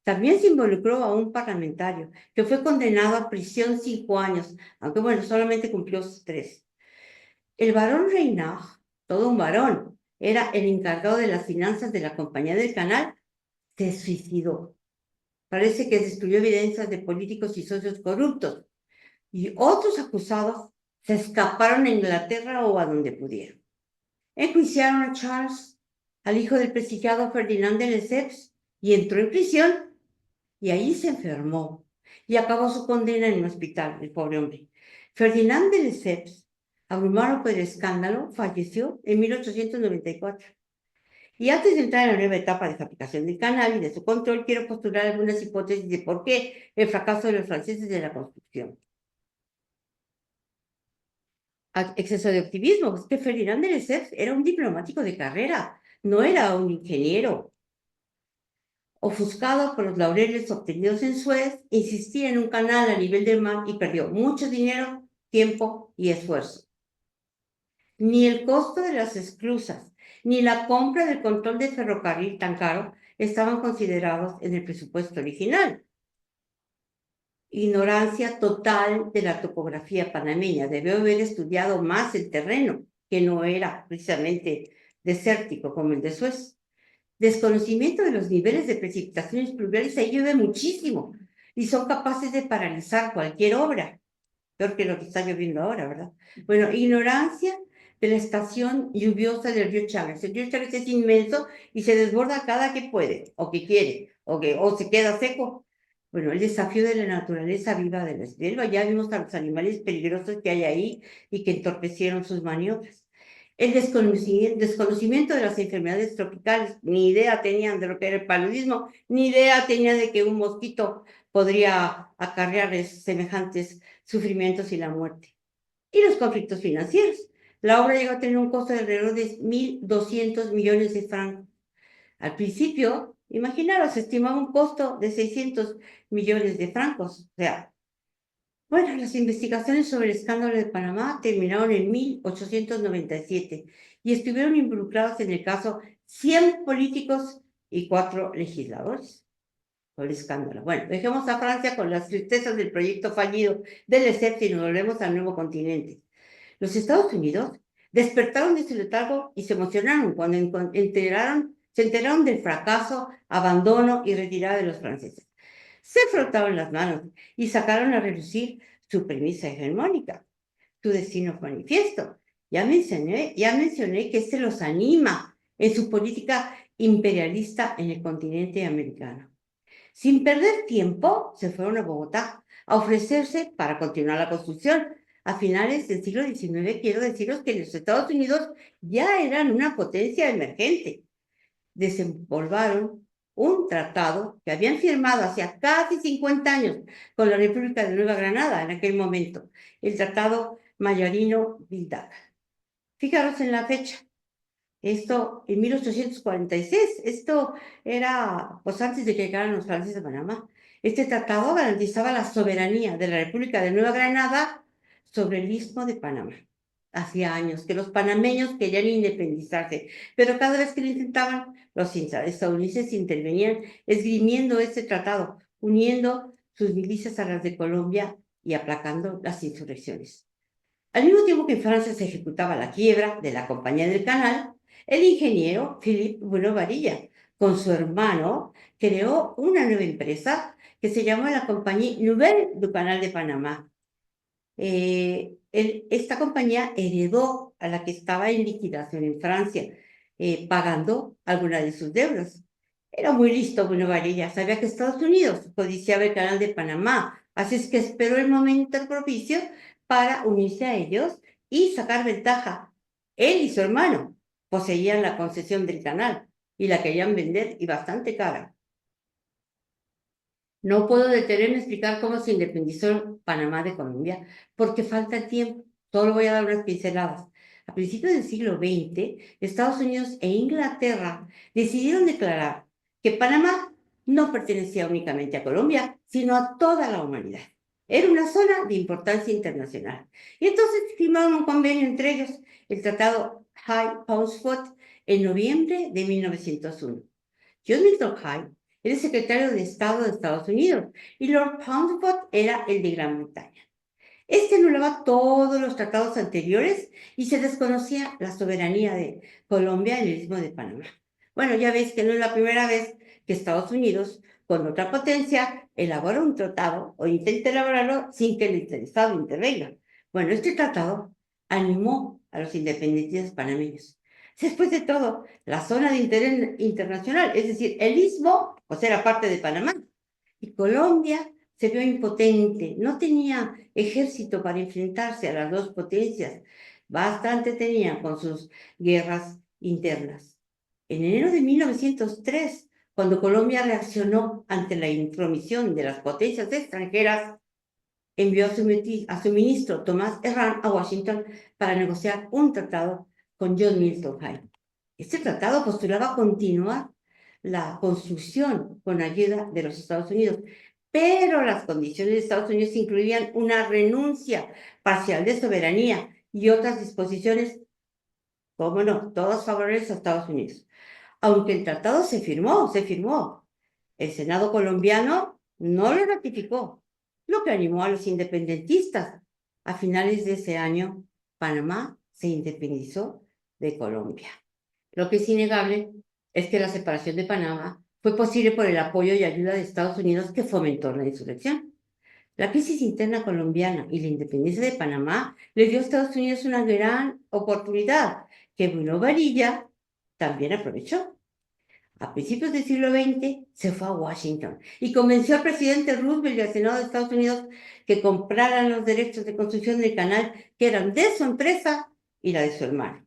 Speaker 2: También se involucró a un parlamentario que fue condenado a prisión 5 años, aunque bueno, solamente cumplió 3. El barón Reynard, todo un varón, era el encargado de las finanzas de la compañía del canal, se suicidó. Parece que destruyó evidencias de políticos y socios corruptos. Y otros acusados se escaparon a Inglaterra o a donde pudieron. Enjuiciaron a Charles, al hijo del prestigiado Ferdinand de Lesseps, y entró en prisión. Y allí se enfermó y acabó su condena en un hospital, el pobre hombre. Ferdinand de Lesseps, abrumado por el escándalo, falleció en 1894. Y antes de entrar en la nueva etapa de fabricación del canal y de su control, quiero postular algunas hipótesis de por qué el fracaso de los franceses de la construcción. Exceso de optimismo, es que Ferdinand de Lesseps era un diplomático de carrera, no era un ingeniero. Ofuscado por los laureles obtenidos en Suez, insistía en un canal a nivel del mar y perdió mucho dinero, tiempo y esfuerzo. Ni el costo de las esclusas, ni la compra del control de ferrocarril tan caro estaban considerados en el presupuesto original. Ignorancia total de la topografía panameña. Debió haber estudiado más el terreno, que no era precisamente desértico como el de Suez. Desconocimiento de los niveles de precipitaciones pluviales, ahí llueve muchísimo y son capaces de paralizar cualquier obra, peor que lo que está lloviendo ahora, ¿verdad? Bueno, ignorancia de la estación lluviosa del río Chagres. El río Chagres es inmenso y se desborda cada que puede, o que quiere, o se queda seco. Bueno, el desafío de la naturaleza viva de la selva, ya vimos a los animales peligrosos que hay ahí y que entorpecieron sus maniobras. El desconocimiento de las enfermedades tropicales, ni idea tenían de lo que era el paludismo, ni idea tenían de que un mosquito podría acarrearles semejantes sufrimientos y la muerte. Y los conflictos financieros. La obra llegó a tener un costo de alrededor de 1.200 millones de francos. Al principio, imaginaros, se estimaba un costo de 600 millones de francos. O sea, bueno, las investigaciones sobre el escándalo de Panamá terminaron en 1897 y estuvieron involucrados en el caso 100 políticos y 4 legisladores por el escándalo. Bueno, dejemos a Francia con las tristezas del proyecto fallido del Lesseps y nos volvemos al nuevo continente. Los Estados Unidos despertaron de su letargo y se emocionaron cuando se enteraron del fracaso, abandono y retirada de los franceses. se frotaron las manos y sacaron a relucir su premisa hegemónica, su destino manifiesto. Ya mencioné que este los anima en su política imperialista en el continente americano. Sin perder tiempo, se fueron a Bogotá a ofrecerse para continuar la construcción. A finales del siglo XIX, quiero deciros que los Estados Unidos ya eran una potencia emergente. Desempolvaron un tratado que habían firmado hacía casi 50 años con la República de Nueva Granada en aquel momento, el Tratado Mayarino-Vildac. Fijaros en la fecha, esto en 1846, esto era pues antes de que llegaran los franceses de Panamá. Este tratado garantizaba la soberanía de la República de Nueva Granada sobre el Istmo de Panamá. Hacía años que los panameños querían independizarse, pero cada vez que lo intentaban, los estadounidenses intervenían esgrimiendo este tratado, uniendo sus milicias a las de Colombia y aplacando las insurrecciones. Al mismo tiempo que en Francia se ejecutaba la quiebra de la Compañía del Canal, el ingeniero Philippe Varilla, con su hermano, creó una nueva empresa que se llamó la Compañía Nouvelle du Canal de Panamá. Esta compañía heredó a la que estaba en liquidación en Francia, pagando algunas de sus deudas. Era muy listo Varilla, sabía que Estados Unidos codiciaba el Canal de Panamá, así es que esperó el momento propicio para unirse a ellos y sacar ventaja. Él y su hermano poseían la concesión del canal y la querían vender y bastante cara. No puedo detenerme a explicar cómo se independizó Panamá de Colombia, porque falta tiempo. Solo voy a dar unas pinceladas. A principios del siglo XX, Estados Unidos e Inglaterra decidieron declarar que Panamá no pertenecía únicamente a Colombia, sino a toda la humanidad. Era una zona de importancia internacional. Y entonces firmaron un convenio entre ellos, el Tratado Hyde-Paunsford, en noviembre de 1901. John Milton Hyde era el secretario de Estado de Estados Unidos y Lord Paunsford era el de Gran Bretaña. Este anulaba todos los tratados anteriores y se desconocía la soberanía de Colombia en el Istmo de Panamá. Bueno, ya ves que no es la primera vez que Estados Unidos, con otra potencia, elabora un tratado o intenta elaborarlo sin que el interesado intervenga. Bueno, este tratado animó a los independentistas panameños. Después de todo, la zona de interés internacional, es decir, el Istmo, pues era parte de Panamá, y Colombia se vio impotente, no tenía ejército para enfrentarse a las dos potencias, bastante tenía con sus guerras internas. En enero de 1903, cuando Colombia reaccionó ante la intromisión de las potencias extranjeras, envió a su ministro Tomás Herrán a Washington para negociar un tratado con John Milton Hyde. Este tratado postulaba continuar la construcción con ayuda de los Estados Unidos, pero las condiciones de Estados Unidos incluían una renuncia parcial de soberanía y otras disposiciones, cómo no, todas favorables a Estados Unidos. Aunque el tratado se firmó. El Senado colombiano no lo ratificó, lo que animó a los independentistas. A finales de ese año, Panamá se independizó de Colombia. Lo que es innegable es que la separación de Panamá fue posible por el apoyo y ayuda de Estados Unidos que fomentó la insurrección. La crisis interna colombiana y la independencia de Panamá le dio a Estados Unidos una gran oportunidad que Bruno Varilla también aprovechó. A principios del siglo XX se fue a Washington y convenció al presidente Roosevelt y al Senado de Estados Unidos que compraran los derechos de construcción del canal que eran de su empresa y la de su hermano,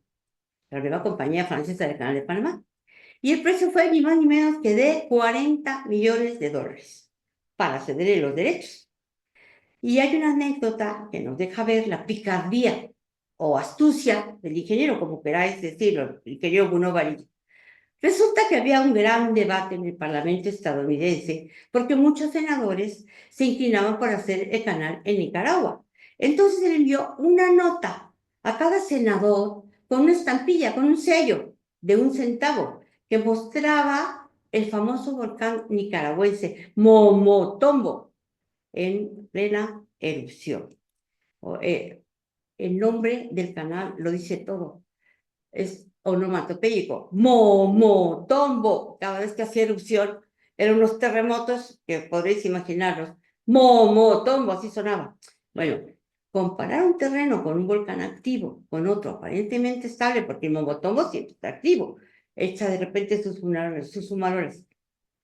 Speaker 2: la nueva compañía francesa del Canal de Panamá. Y el precio fue ni más ni menos que de $40 millones para ceder los derechos. Y hay una anécdota que nos deja ver la picardía o astucia del ingeniero, como queráis decirlo, el ingeniero Bruno Varilla. Resulta que había un gran debate en el Parlamento estadounidense porque muchos senadores se inclinaban por hacer el canal en Nicaragua. Entonces él envió una nota a cada senador con una estampilla, con un sello de 1 centavo, que mostraba el famoso volcán nicaragüense Momotombo en plena erupción. El nombre del canal lo dice todo. Es onomatopéyico, Momotombo. Cada vez que hacía erupción, Eran unos terremotos que podréis imaginarlos. Momotombo, así sonaba. Bueno, comparar un terreno con un volcán activo con otro aparentemente estable, porque el Momotombo siempre está activo, echa de repente sus humarones.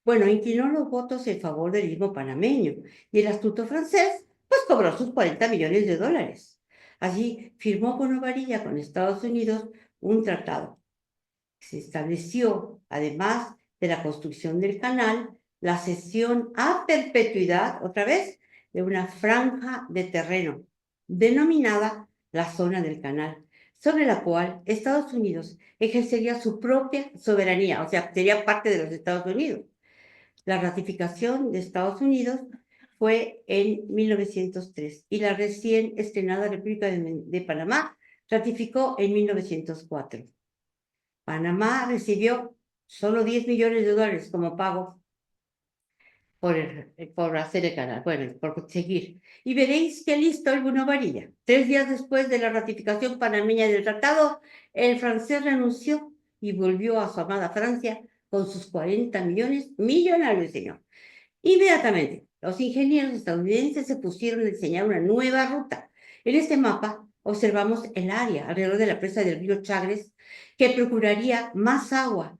Speaker 2: Bueno, inclinó los votos en favor del istmo panameño y el astuto francés, pues cobró sus 40 millones de dólares. Allí firmó con varilla con Estados Unidos un tratado. Se estableció, además de la construcción del canal, la cesión a perpetuidad, otra vez, de una franja de terreno denominada la zona del canal, sobre la cual Estados Unidos ejercería su propia soberanía, o sea, sería parte de los Estados Unidos. La ratificación de Estados Unidos fue en 1903 y la recién estrenada República de Panamá ratificó en 1904. Panamá recibió solo 10 millones de dólares como pago por hacer el canal, bueno, por seguir. Y veréis que listo alguna varilla. 3 días después de la ratificación panameña del tratado, el francés renunció y volvió a su amada Francia con sus 40 millones millonarios, señor. Inmediatamente, los ingenieros estadounidenses se pusieron a diseñar una nueva ruta. En este mapa observamos el área alrededor de la presa del río Chagres que procuraría más agua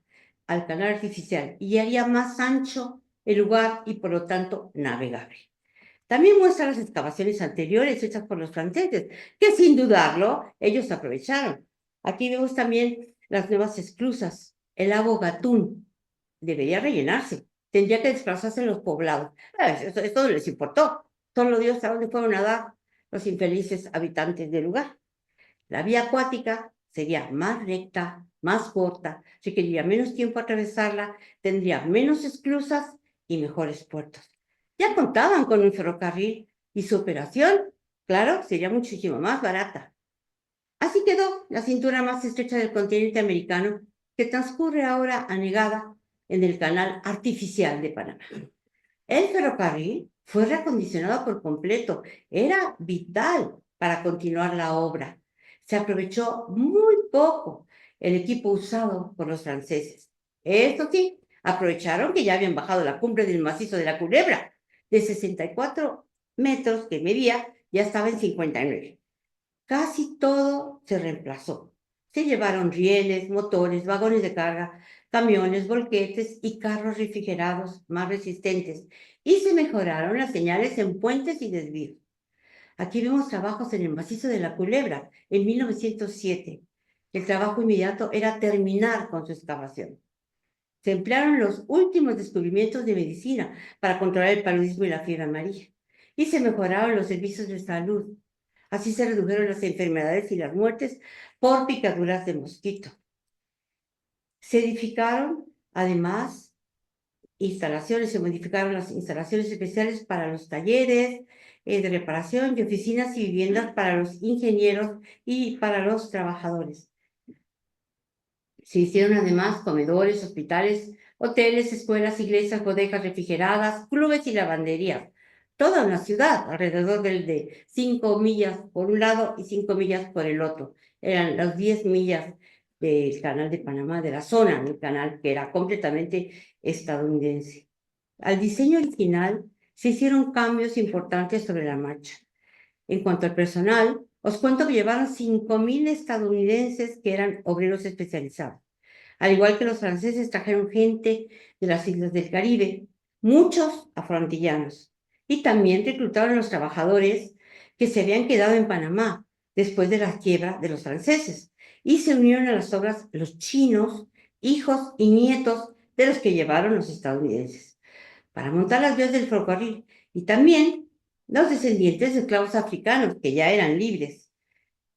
Speaker 2: al canal artificial y haría más ancho el lugar y por lo tanto navegable. También muestra las excavaciones anteriores hechas por los franceses, que sin dudarlo ellos aprovecharon. Aquí vemos también las nuevas esclusas. El lago Gatún debería rellenarse. Tendría que desplazarse en los poblados. Eso no les importó. Solo Dios sabe dónde fueron a dar los infelices habitantes del lugar. La vía acuática sería más recta, más corta, requeriría menos tiempo atravesarla, tendría menos esclusas y mejores puertos. Ya contaban con un ferrocarril y su operación, claro, sería muchísimo más barata. Así quedó la cintura más estrecha del continente americano, que transcurre ahora anegada en el canal artificial de Panamá. El ferrocarril fue reacondicionado por completo. Era vital para continuar la obra. Se aprovechó muy poco el equipo usado por los franceses. Esto sí, aprovecharon que ya habían bajado la cumbre del macizo de la Culebra. De 64 metros que medía, ya estaba en 59. Casi todo se reemplazó. Se llevaron rieles, motores, vagones de carga, camiones, volquetes y carros refrigerados más resistentes, y se mejoraron las señales en puentes y desvíos. Aquí vemos trabajos en el macizo de la Culebra en 1907. El trabajo inmediato era terminar con su excavación. Se emplearon los últimos descubrimientos de medicina para controlar el paludismo y la fiebre amarilla, y se mejoraron los servicios de salud. Así se redujeron las enfermedades y las muertes por picaduras de mosquito. Se edificaron, además, se modificaron las instalaciones especiales para los talleres de reparación y oficinas y viviendas para los ingenieros y para los trabajadores. Se hicieron además comedores, hospitales, hoteles, escuelas, iglesias, bodegas refrigeradas, clubes y lavanderías. Toda una ciudad alrededor del de 5 millas por un lado y 5 millas por el otro. Eran las 10 millas del canal de Panamá, de la zona del canal, que era completamente estadounidense. Al diseño original se hicieron cambios importantes sobre la marcha. En cuanto al personal, os cuento que llevaron 5.000 estadounidenses que eran obreros especializados. Al igual que los franceses, trajeron gente de las islas del Caribe, muchos afroantillanos. Y también reclutaron a los trabajadores que se habían quedado en Panamá después de la quiebra de los franceses. Y se unieron a las obras los chinos, hijos y nietos de los que llevaron los estadounidenses, para montar las vías del ferrocarril. Y también los descendientes de esclavos africanos, que ya eran libres.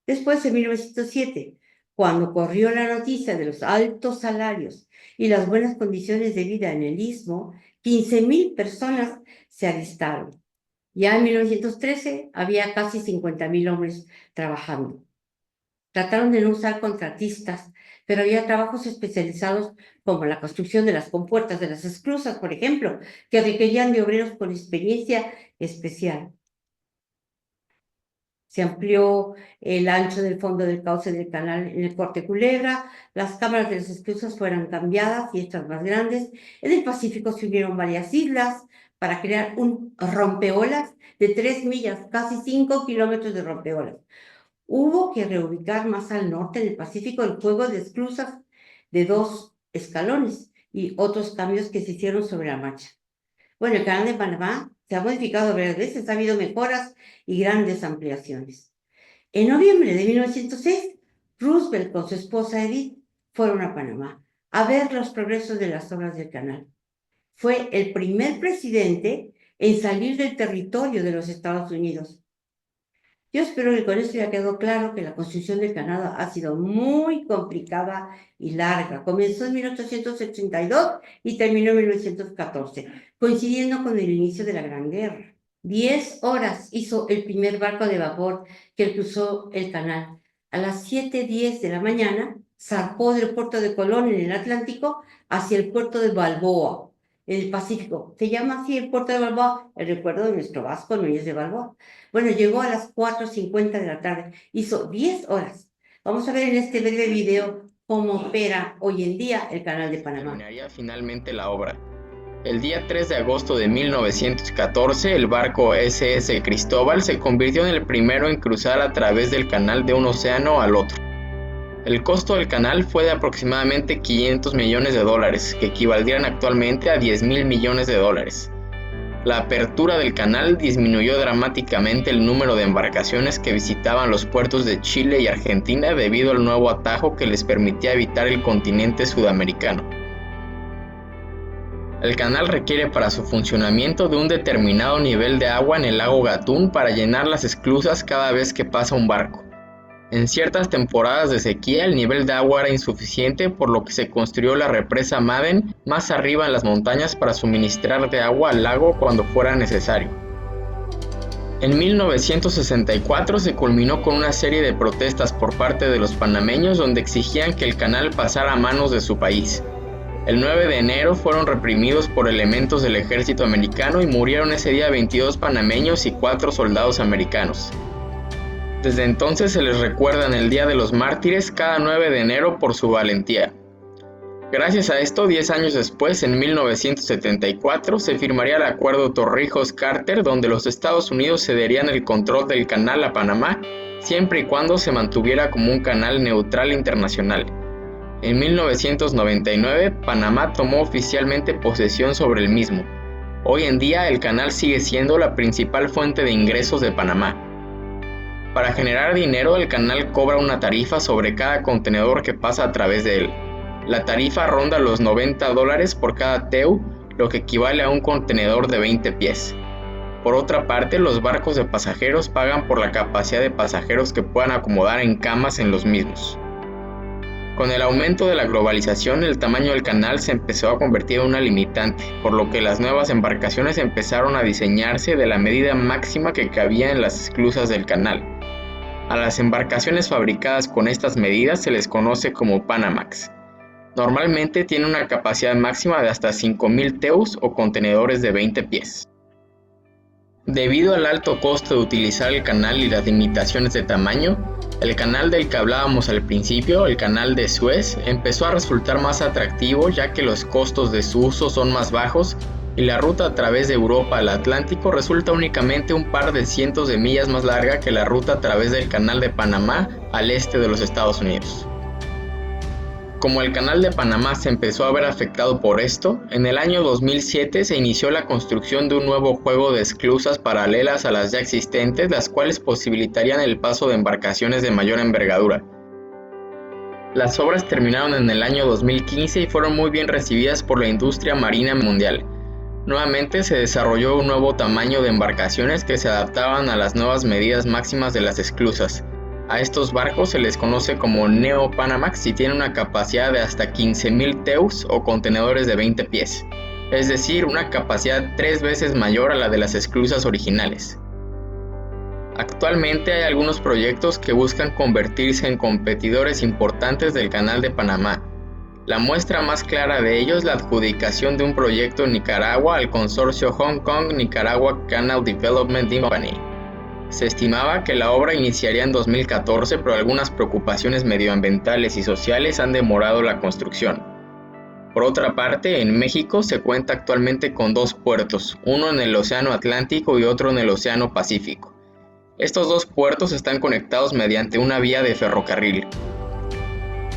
Speaker 2: Después, en 1907, cuando corrió la noticia de los altos salarios y las buenas condiciones de vida en el Istmo, 15.000 personas se alistaron. Ya en 1913 había casi 50.000 hombres trabajando. Trataron de no usar contratistas, pero había trabajos especializados como la construcción de las compuertas de las esclusas, por ejemplo, que requerían de obreros con experiencia especial. Se amplió el ancho del fondo del cauce del canal en el Corte Culebra, las cámaras de las esclusas fueron cambiadas y estas más grandes. En el Pacífico se unieron varias islas para crear un rompeolas de 3 millas, casi 5 kilómetros de rompeolas. Hubo que reubicar más al norte en el Pacífico el juego de esclusas de 2 escalones y otros cambios que se hicieron sobre la marcha. Bueno, el canal de Panamá se ha modificado varias veces, ha habido mejoras y grandes ampliaciones. En noviembre de 1906, Roosevelt con su esposa Edith fueron a Panamá a ver los progresos de las obras del canal. Fue el primer presidente en salir del territorio de los Estados Unidos. Yo espero que con esto ya quedó claro que la construcción del canal ha sido muy complicada y larga. Comenzó en 1882 y terminó en 1914, coincidiendo con el inicio de la Gran Guerra. 10 horas hizo el primer barco de vapor que cruzó el canal. A las 7:10 de la mañana zarpó del puerto de Colón en el Atlántico hacia el puerto de Balboa, en el Pacífico. Se llama así el puerto de Balboa, el recuerdo de nuestro vasco Núñez de Balboa. Bueno, llegó a las 4:50 de la tarde, hizo 10 horas. Vamos a ver en este breve video cómo opera hoy en día el canal de Panamá.
Speaker 3: Terminaría finalmente la obra. El día 3 de agosto de 1914, el barco SS Cristóbal se convirtió en el primero en cruzar a través del canal de un océano al otro. El costo del canal fue de aproximadamente $500 millones, que equivaldrían actualmente a $10,000 millones. La apertura del canal disminuyó dramáticamente el número de embarcaciones que visitaban los puertos de Chile y Argentina debido al nuevo atajo que les permitía evitar el continente sudamericano. El canal requiere para su funcionamiento de un determinado nivel de agua en el lago Gatún para llenar las esclusas cada vez que pasa un barco. En ciertas temporadas de sequía el nivel de agua era insuficiente, por lo que se construyó la represa Madden más arriba en las montañas para suministrar de agua al lago cuando fuera necesario. En 1964 se culminó con una serie de protestas por parte de los panameños donde exigían que el canal pasara a manos de su país. El 9 de enero fueron reprimidos por elementos del ejército americano y murieron ese día 22 panameños y 4 soldados americanos. Desde entonces se les recuerda en el Día de los Mártires cada 9 de enero por su valentía. Gracias a esto, 10 años después, en 1974, se firmaría el Acuerdo Torrijos-Carter, donde los Estados Unidos cederían el control del canal a Panamá, siempre y cuando se mantuviera como un canal neutral internacional. En 1999, Panamá tomó oficialmente posesión sobre el mismo. Hoy en día, el canal sigue siendo la principal fuente de ingresos de Panamá. Para generar dinero, el canal cobra una tarifa sobre cada contenedor que pasa a través de él. La tarifa ronda los $90 por cada TEU, lo que equivale a un contenedor de 20 pies. Por otra parte, los barcos de pasajeros pagan por la capacidad de pasajeros que puedan acomodar en camas en los mismos. Con el aumento de la globalización, el tamaño del canal se empezó a convertir en una limitante, por lo que las nuevas embarcaciones empezaron a diseñarse de la medida máxima que cabía en las esclusas del canal. A las embarcaciones fabricadas con estas medidas se les conoce como Panamax. Normalmente tienen una capacidad máxima de hasta 5,000 TEUs o contenedores de 20 pies. Debido al alto costo de utilizar el canal y las limitaciones de tamaño, el canal del que hablábamos al principio, el canal de Suez, empezó a resultar más atractivo ya que los costos de su uso son más bajos y la ruta a través de Europa al Atlántico resulta únicamente un par de cientos de millas más larga que la ruta a través del canal de Panamá al este de los Estados Unidos. Como el canal de Panamá se empezó a ver afectado por esto, en el año 2007 se inició la construcción de un nuevo juego de esclusas paralelas a las ya existentes, las cuales posibilitarían el paso de embarcaciones de mayor envergadura. Las obras terminaron en el año 2015 y fueron muy bien recibidas por la industria marina mundial. Nuevamente se desarrolló un nuevo tamaño de embarcaciones que se adaptaban a las nuevas medidas máximas de las esclusas. A estos barcos se les conoce como Neo Panamax y tienen una capacidad de hasta 15,000 TEUs o contenedores de 20 pies, es decir, una capacidad 3 veces mayor a la de las esclusas originales. Actualmente hay algunos proyectos que buscan convertirse en competidores importantes del Canal de Panamá. La muestra más clara de ello es la adjudicación de un proyecto en Nicaragua al consorcio Hong Kong Nicaragua Canal Development Company. Se estimaba que la obra iniciaría en 2014, pero algunas preocupaciones medioambientales y sociales han demorado la construcción. Por otra parte, en México se cuenta actualmente con 2 puertos, uno en el Océano Atlántico y otro en el Océano Pacífico. Estos 2 puertos están conectados mediante una vía de ferrocarril.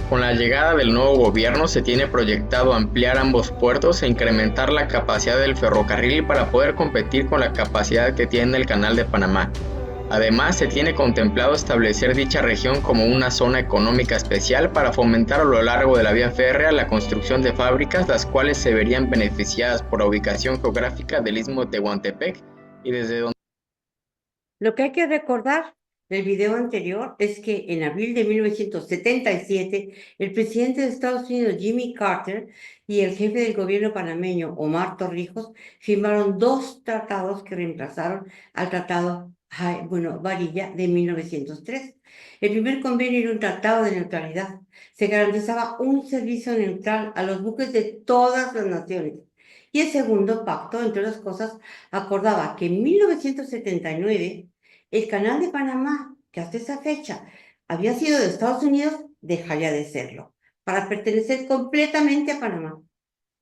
Speaker 3: Con la llegada del nuevo gobierno se tiene proyectado ampliar ambos puertos e incrementar la capacidad del ferrocarril para poder competir con la capacidad que tiene el Canal de Panamá. Además, se tiene contemplado establecer dicha región como una zona económica especial para fomentar a lo largo de la vía férrea la construcción de fábricas, las cuales se verían beneficiadas por la ubicación geográfica del Istmo de Tehuantepec y desde donde...
Speaker 2: Lo que hay que recordar del video anterior es que en abril de 1977, el presidente de Estados Unidos, Jimmy Carter, y el jefe del gobierno panameño, Omar Torrijos, firmaron 2 tratados que reemplazaron al tratado Varilla de 1903. El primer convenio era un tratado de neutralidad. Se garantizaba un servicio neutral a los buques de todas las naciones. Y el segundo pacto, entre otras cosas, acordaba que en 1979 el Canal de Panamá, que hasta esa fecha había sido de Estados Unidos, dejaría de serlo, para pertenecer completamente a Panamá.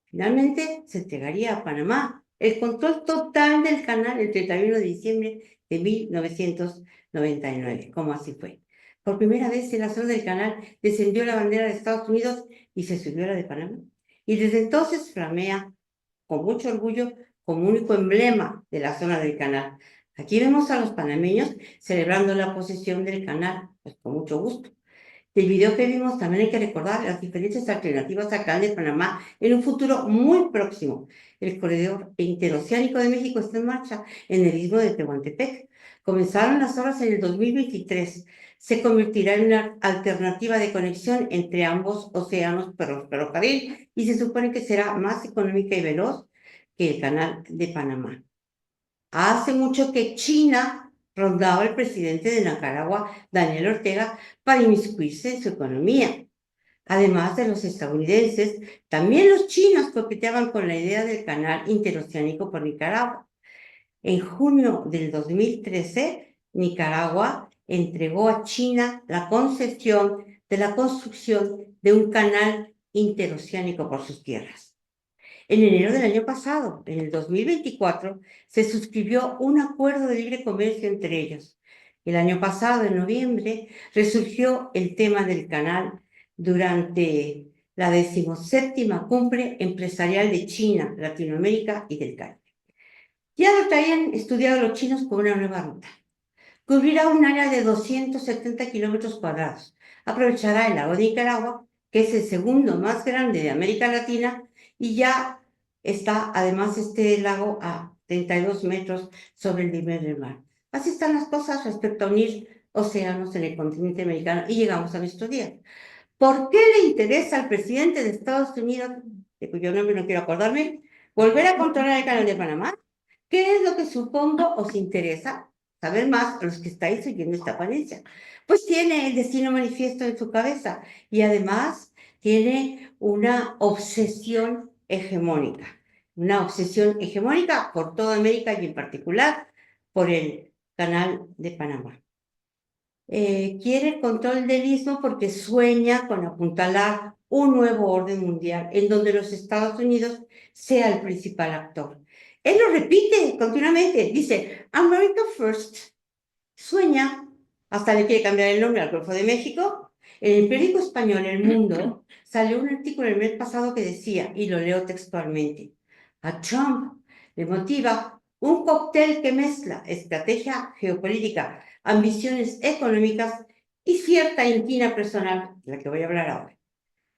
Speaker 2: Finalmente, se entregaría a Panamá el control total del canal el 31 de diciembre de 1999, como así fue. Por primera vez en la zona del canal descendió la bandera de Estados Unidos y se subió la de Panamá. Y desde entonces flamea con mucho orgullo como único emblema de la zona del canal. Aquí vemos a los panameños celebrando la posesión del canal, pues con mucho gusto. Del video que vimos también hay que recordar las diferentes alternativas al Canal de Panamá en un futuro muy próximo. El corredor interoceánico de México está en marcha en el istmo de Tehuantepec. Comenzaron las obras en el 2023. Se convertirá en una alternativa de conexión entre ambos océanos por ferrocarril y se supone que será más económica y veloz que el Canal de Panamá. Hace mucho que China rondaba al presidente de Nicaragua, Daniel Ortega, para inmiscuirse en su economía. Además de los estadounidenses, también los chinos coqueteaban con la idea del canal interoceánico por Nicaragua. En junio del 2013, Nicaragua entregó a China la concesión de la construcción de un canal interoceánico por sus tierras. En enero del año pasado, en el 2024, se suscribió un acuerdo de libre comercio entre ellos. El año pasado, en noviembre, resurgió el tema del canal durante la 17ª Cumbre Empresarial de China, Latinoamérica y del Caribe. Ya lo traían estudiado los chinos con una nueva ruta. Cubrirá un área de 270 kilómetros cuadrados. Aprovechará el lago de Nicaragua, que es el segundo más grande de América Latina, y ya está además este lago a 32 metros sobre el nivel del mar. Así están las cosas respecto a unir océanos en el continente americano y llegamos a nuestro día. ¿Por qué le interesa al presidente de Estados Unidos, de cuyo nombre no quiero acordarme, volver a controlar el canal de Panamá? ¿Qué es lo que supongo os interesa saber más a los que estáis oyendo esta ponencia? Pues tiene el destino manifiesto en su cabeza y además tiene una obsesión hegemónica por toda América y en particular por el Canal de Panamá. Quiere el control del istmo porque sueña con apuntalar un nuevo orden mundial en donde los Estados Unidos sea el principal actor. Él lo repite continuamente, dice, America First. Sueña, hasta le quiere cambiar el nombre al Golfo de México. En el periódico español El Mundo salió un artículo el mes pasado que decía, y lo leo textualmente, a Trump le motiva un cóctel que mezcla estrategia geopolítica, ambiciones económicas y cierta inquina personal, de la que voy a hablar ahora.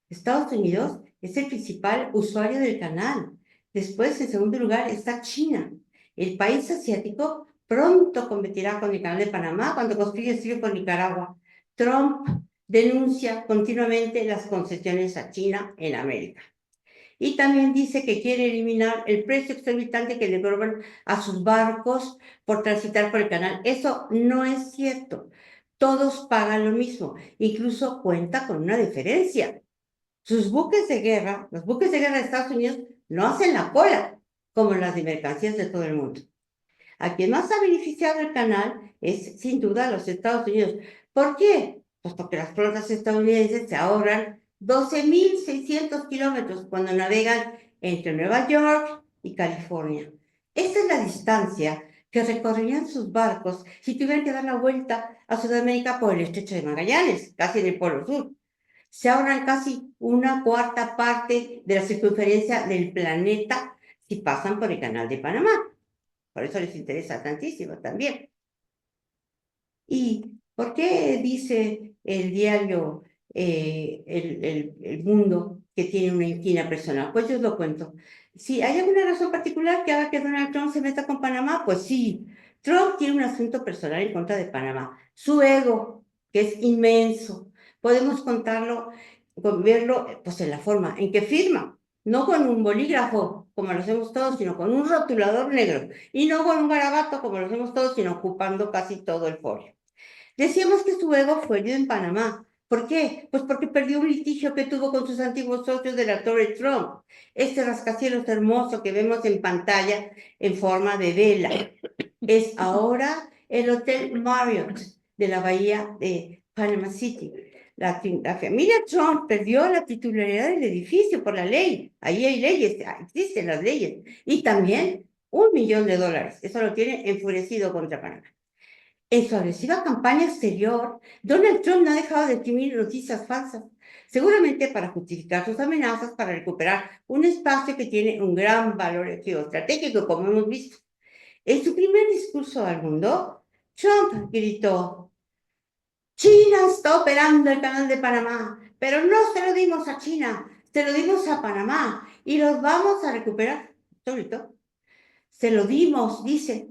Speaker 2: Estados Unidos es el principal usuario del canal. Después, en segundo lugar, está China. El país asiático pronto competirá con el Canal de Panamá cuando construya el suyo con Nicaragua. Trump denuncia continuamente las concesiones a China en América. Y también dice que quiere eliminar el precio exorbitante que le cobran a sus barcos por transitar por el canal. Eso no es cierto. Todos pagan lo mismo. Incluso cuenta con una diferencia. Sus buques de guerra, los buques de guerra de Estados Unidos, no hacen la cola como las de mercancías de todo el mundo. A quien más ha beneficiado el canal es, sin duda, los Estados Unidos. ¿Por qué? Pues porque las flotas estadounidenses se ahorran 12.600 kilómetros cuando navegan entre Nueva York y California. Esta es la distancia que recorrerían sus barcos si tuvieran que dar la vuelta a Sudamérica por el estrecho de Magallanes, casi en el Polo Sur. Se ahorran casi una cuarta parte de la circunferencia del planeta si pasan por el Canal de Panamá. Por eso les interesa tantísimo también. ¿Y por qué dice el diario el Mundo que tiene una inquina personal? Pues yo os lo cuento. Si hay alguna razón particular que haga que Donald Trump se meta con Panamá, pues sí. Trump tiene un asunto personal en contra de Panamá. Su ego, que es inmenso. Podemos contarlo, verlo pues, en la forma en que firma. No con un bolígrafo, como lo hacemos todos, sino con un rotulador negro. Y no con un garabato, como lo hacemos todos, sino ocupando casi todo el folio. Decíamos que su ego fue herido en Panamá. ¿Por qué? Pues porque perdió un litigio que tuvo con sus antiguos socios de la Torre Trump. Este rascacielos hermoso que vemos en pantalla en forma de vela. Es ahora el Hotel Marriott de la bahía de Panama City. La familia Trump perdió la titularidad del edificio por la ley. Ahí hay leyes, existen las leyes. Y también $1 millón. Eso lo tiene enfurecido contra Panamá. En su agresiva campaña exterior, Donald Trump no ha dejado de imprimir noticias falsas, seguramente para justificar sus amenazas para recuperar un espacio que tiene un gran valor geoestratégico, como hemos visto. En su primer discurso al mundo, Trump gritó: China está operando el canal de Panamá, pero no se lo dimos a China, se lo dimos a Panamá y los vamos a recuperar. Se lo dimos, dice.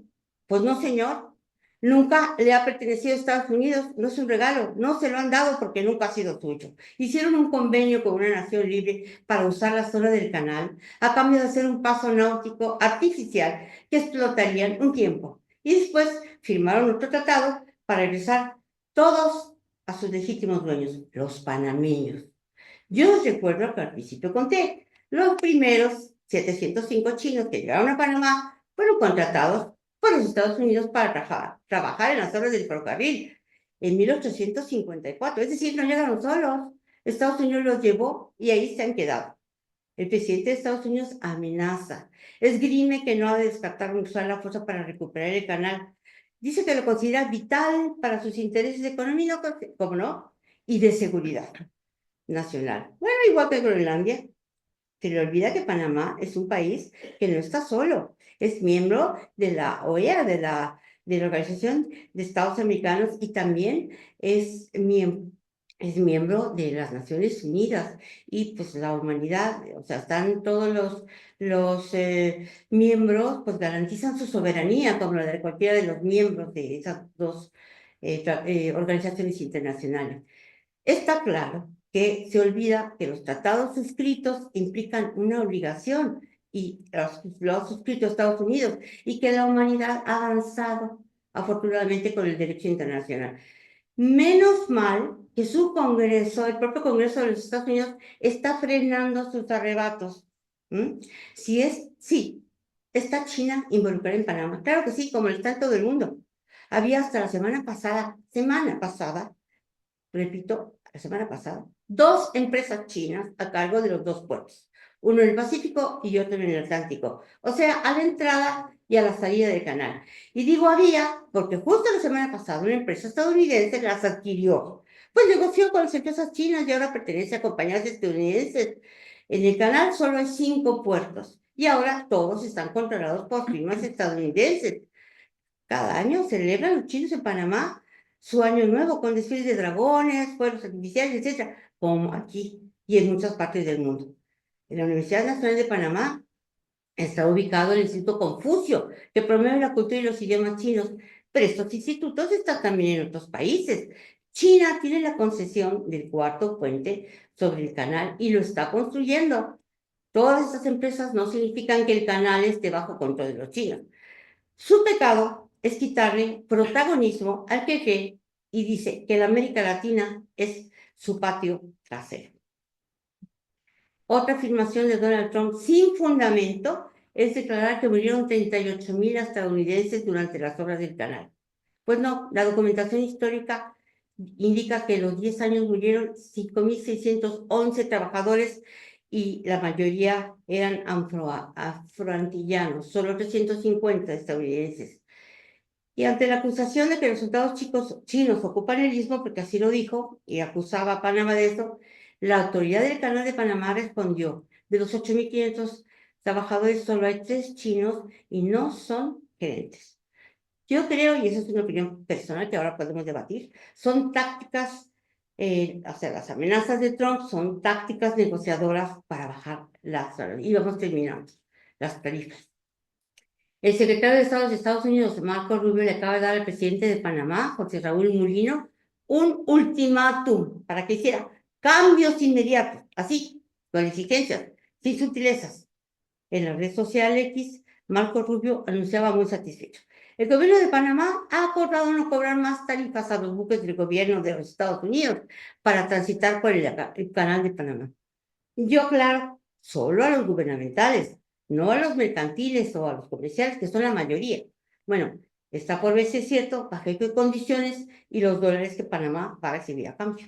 Speaker 2: Pues no, señor. Nunca le ha pertenecido a Estados Unidos, no es un regalo, no se lo han dado porque nunca ha sido suyo. Hicieron un convenio con una nación libre para usar la zona del canal a cambio de hacer un paso náutico artificial que explotarían un tiempo. Y después firmaron otro tratado para regresar todos a sus legítimos dueños, los panameños. Yo os recuerdo que al principio conté, los primeros 705 chinos que llegaron a Panamá fueron contratados por los Estados Unidos para trabajar en las obras del ferrocarril en 1854. Es decir, no llegaron solos. Estados Unidos los llevó y ahí se han quedado. El presidente de Estados Unidos amenaza, esgrime que no ha de descartar usar la fuerza para recuperar el canal. Dice que lo considera vital para sus intereses económicos, como no, y de seguridad nacional. Bueno, igual que Groenlandia. Se le olvida que Panamá es un país que no está solo, es miembro de la OEA, de la Organización de Estados Americanos, y también es miembro de las Naciones Unidas. Y pues la humanidad, o sea, están todos los miembros, pues garantizan su soberanía, como la de cualquiera de los miembros de esas dos organizaciones internacionales. Está claro que se olvida que los tratados suscritos implican una obligación y los ha suscrito Estados Unidos y que la humanidad ha avanzado afortunadamente con el derecho internacional. Menos mal que su Congreso, el propio Congreso de los Estados Unidos, está frenando sus arrebatos. Sí, está China involucrada en Panamá. Claro que sí, como está en todo el mundo. Había hasta la semana pasada, repito, la semana pasada, 2 empresas chinas a cargo de los 2 puertos, uno en el Pacífico y otro en el Atlántico, o sea, a la entrada y a la salida del canal. Y digo había, porque justo la semana pasada una empresa estadounidense las adquirió, pues negoció con las empresas chinas y ahora pertenece a compañías estadounidenses. En el canal solo hay 5 puertos y ahora todos están controlados por firmas estadounidenses. Cada año celebran los chinos en Panamá su año nuevo con desfiles de dragones, fuegos artificiales, etc., como aquí y en muchas partes del mundo. En la Universidad Nacional de Panamá está ubicado el Instituto Confucio, que promueve la cultura y los idiomas chinos, pero estos institutos están también en otros países. China tiene la concesión del 4º puente sobre el canal y lo está construyendo. Todas estas empresas no significan que el canal esté bajo control de los chinos. Su pecado es quitarle protagonismo al jefe y dice que la América Latina es su patio trasero. Otra afirmación de Donald Trump sin fundamento es declarar que murieron 38.000 estadounidenses durante las obras del canal. Pues no, la documentación histórica indica que en los 10 años murieron 5.611 trabajadores y la mayoría eran afroantillanos, solo 350 estadounidenses. Y ante la acusación de que los soldados chinos ocupan el istmo, porque así lo dijo, y acusaba a Panamá de eso, la autoridad del Canal de Panamá respondió: de los 8.500 trabajadores solo hay 3 chinos y no son gerentes. Yo creo, y esa es una opinión personal que ahora podemos debatir, son tácticas, o sea, las amenazas de Trump son tácticas negociadoras para bajar las tarifas. Y vamos terminando, las tarifas. El secretario de Estado de Estados Unidos, Marco Rubio, le acaba de dar al presidente de Panamá, José Raúl Mulino, un ultimátum para que hiciera cambios inmediatos, así, con exigencias, sin sutilezas. En la red social X, Marco Rubio anunciaba muy satisfecho: el gobierno de Panamá ha acordado no cobrar más tarifas a los buques del gobierno de los Estados Unidos para transitar por el canal de Panamá. Yo, claro, solo a los gubernamentales, no a los mercantiles o a los comerciales, que son la mayoría. Bueno, está por ver si es cierto, bajo qué condiciones y los dólares que Panamá va a recibir a cambio.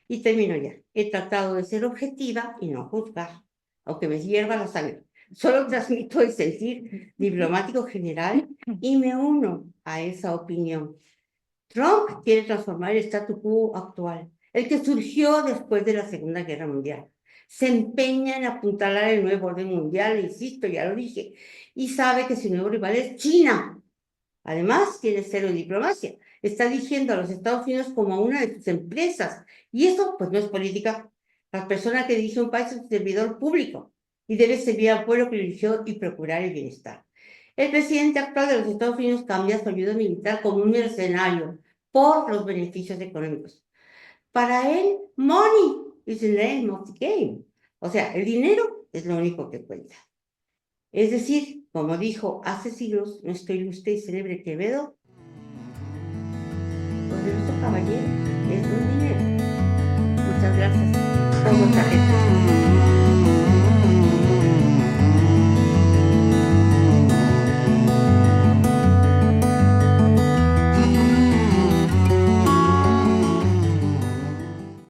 Speaker 2: Y termino ya. He tratado de ser objetiva y no juzgar, aunque me hierva la sangre. Solo transmito el sentir diplomático general y me uno a esa opinión. Trump quiere transformar el statu quo actual, el que surgió después de la Segunda Guerra Mundial. Se empeña en apuntalar el nuevo orden mundial, insisto, ya lo dije, y sabe que su nuevo rival es China. Además, quiere cero en diplomacia. Está diciendo a los Estados Unidos como a una de sus empresas. Y eso, pues, no es política. La persona que dirige un país es un servidor público y debe servir al pueblo que lo eligió y procurar el bienestar. El presidente actual de los Estados Unidos cambia su ayuda militar como un mercenario por los beneficios económicos. Para él, money is the name of the game. O sea, el dinero es lo único que cuenta. Es decir, como dijo hace siglos nuestro ilustre y célebre Quevedo, poderoso caballero es un dinero. Muchas gracias por vuestra atención.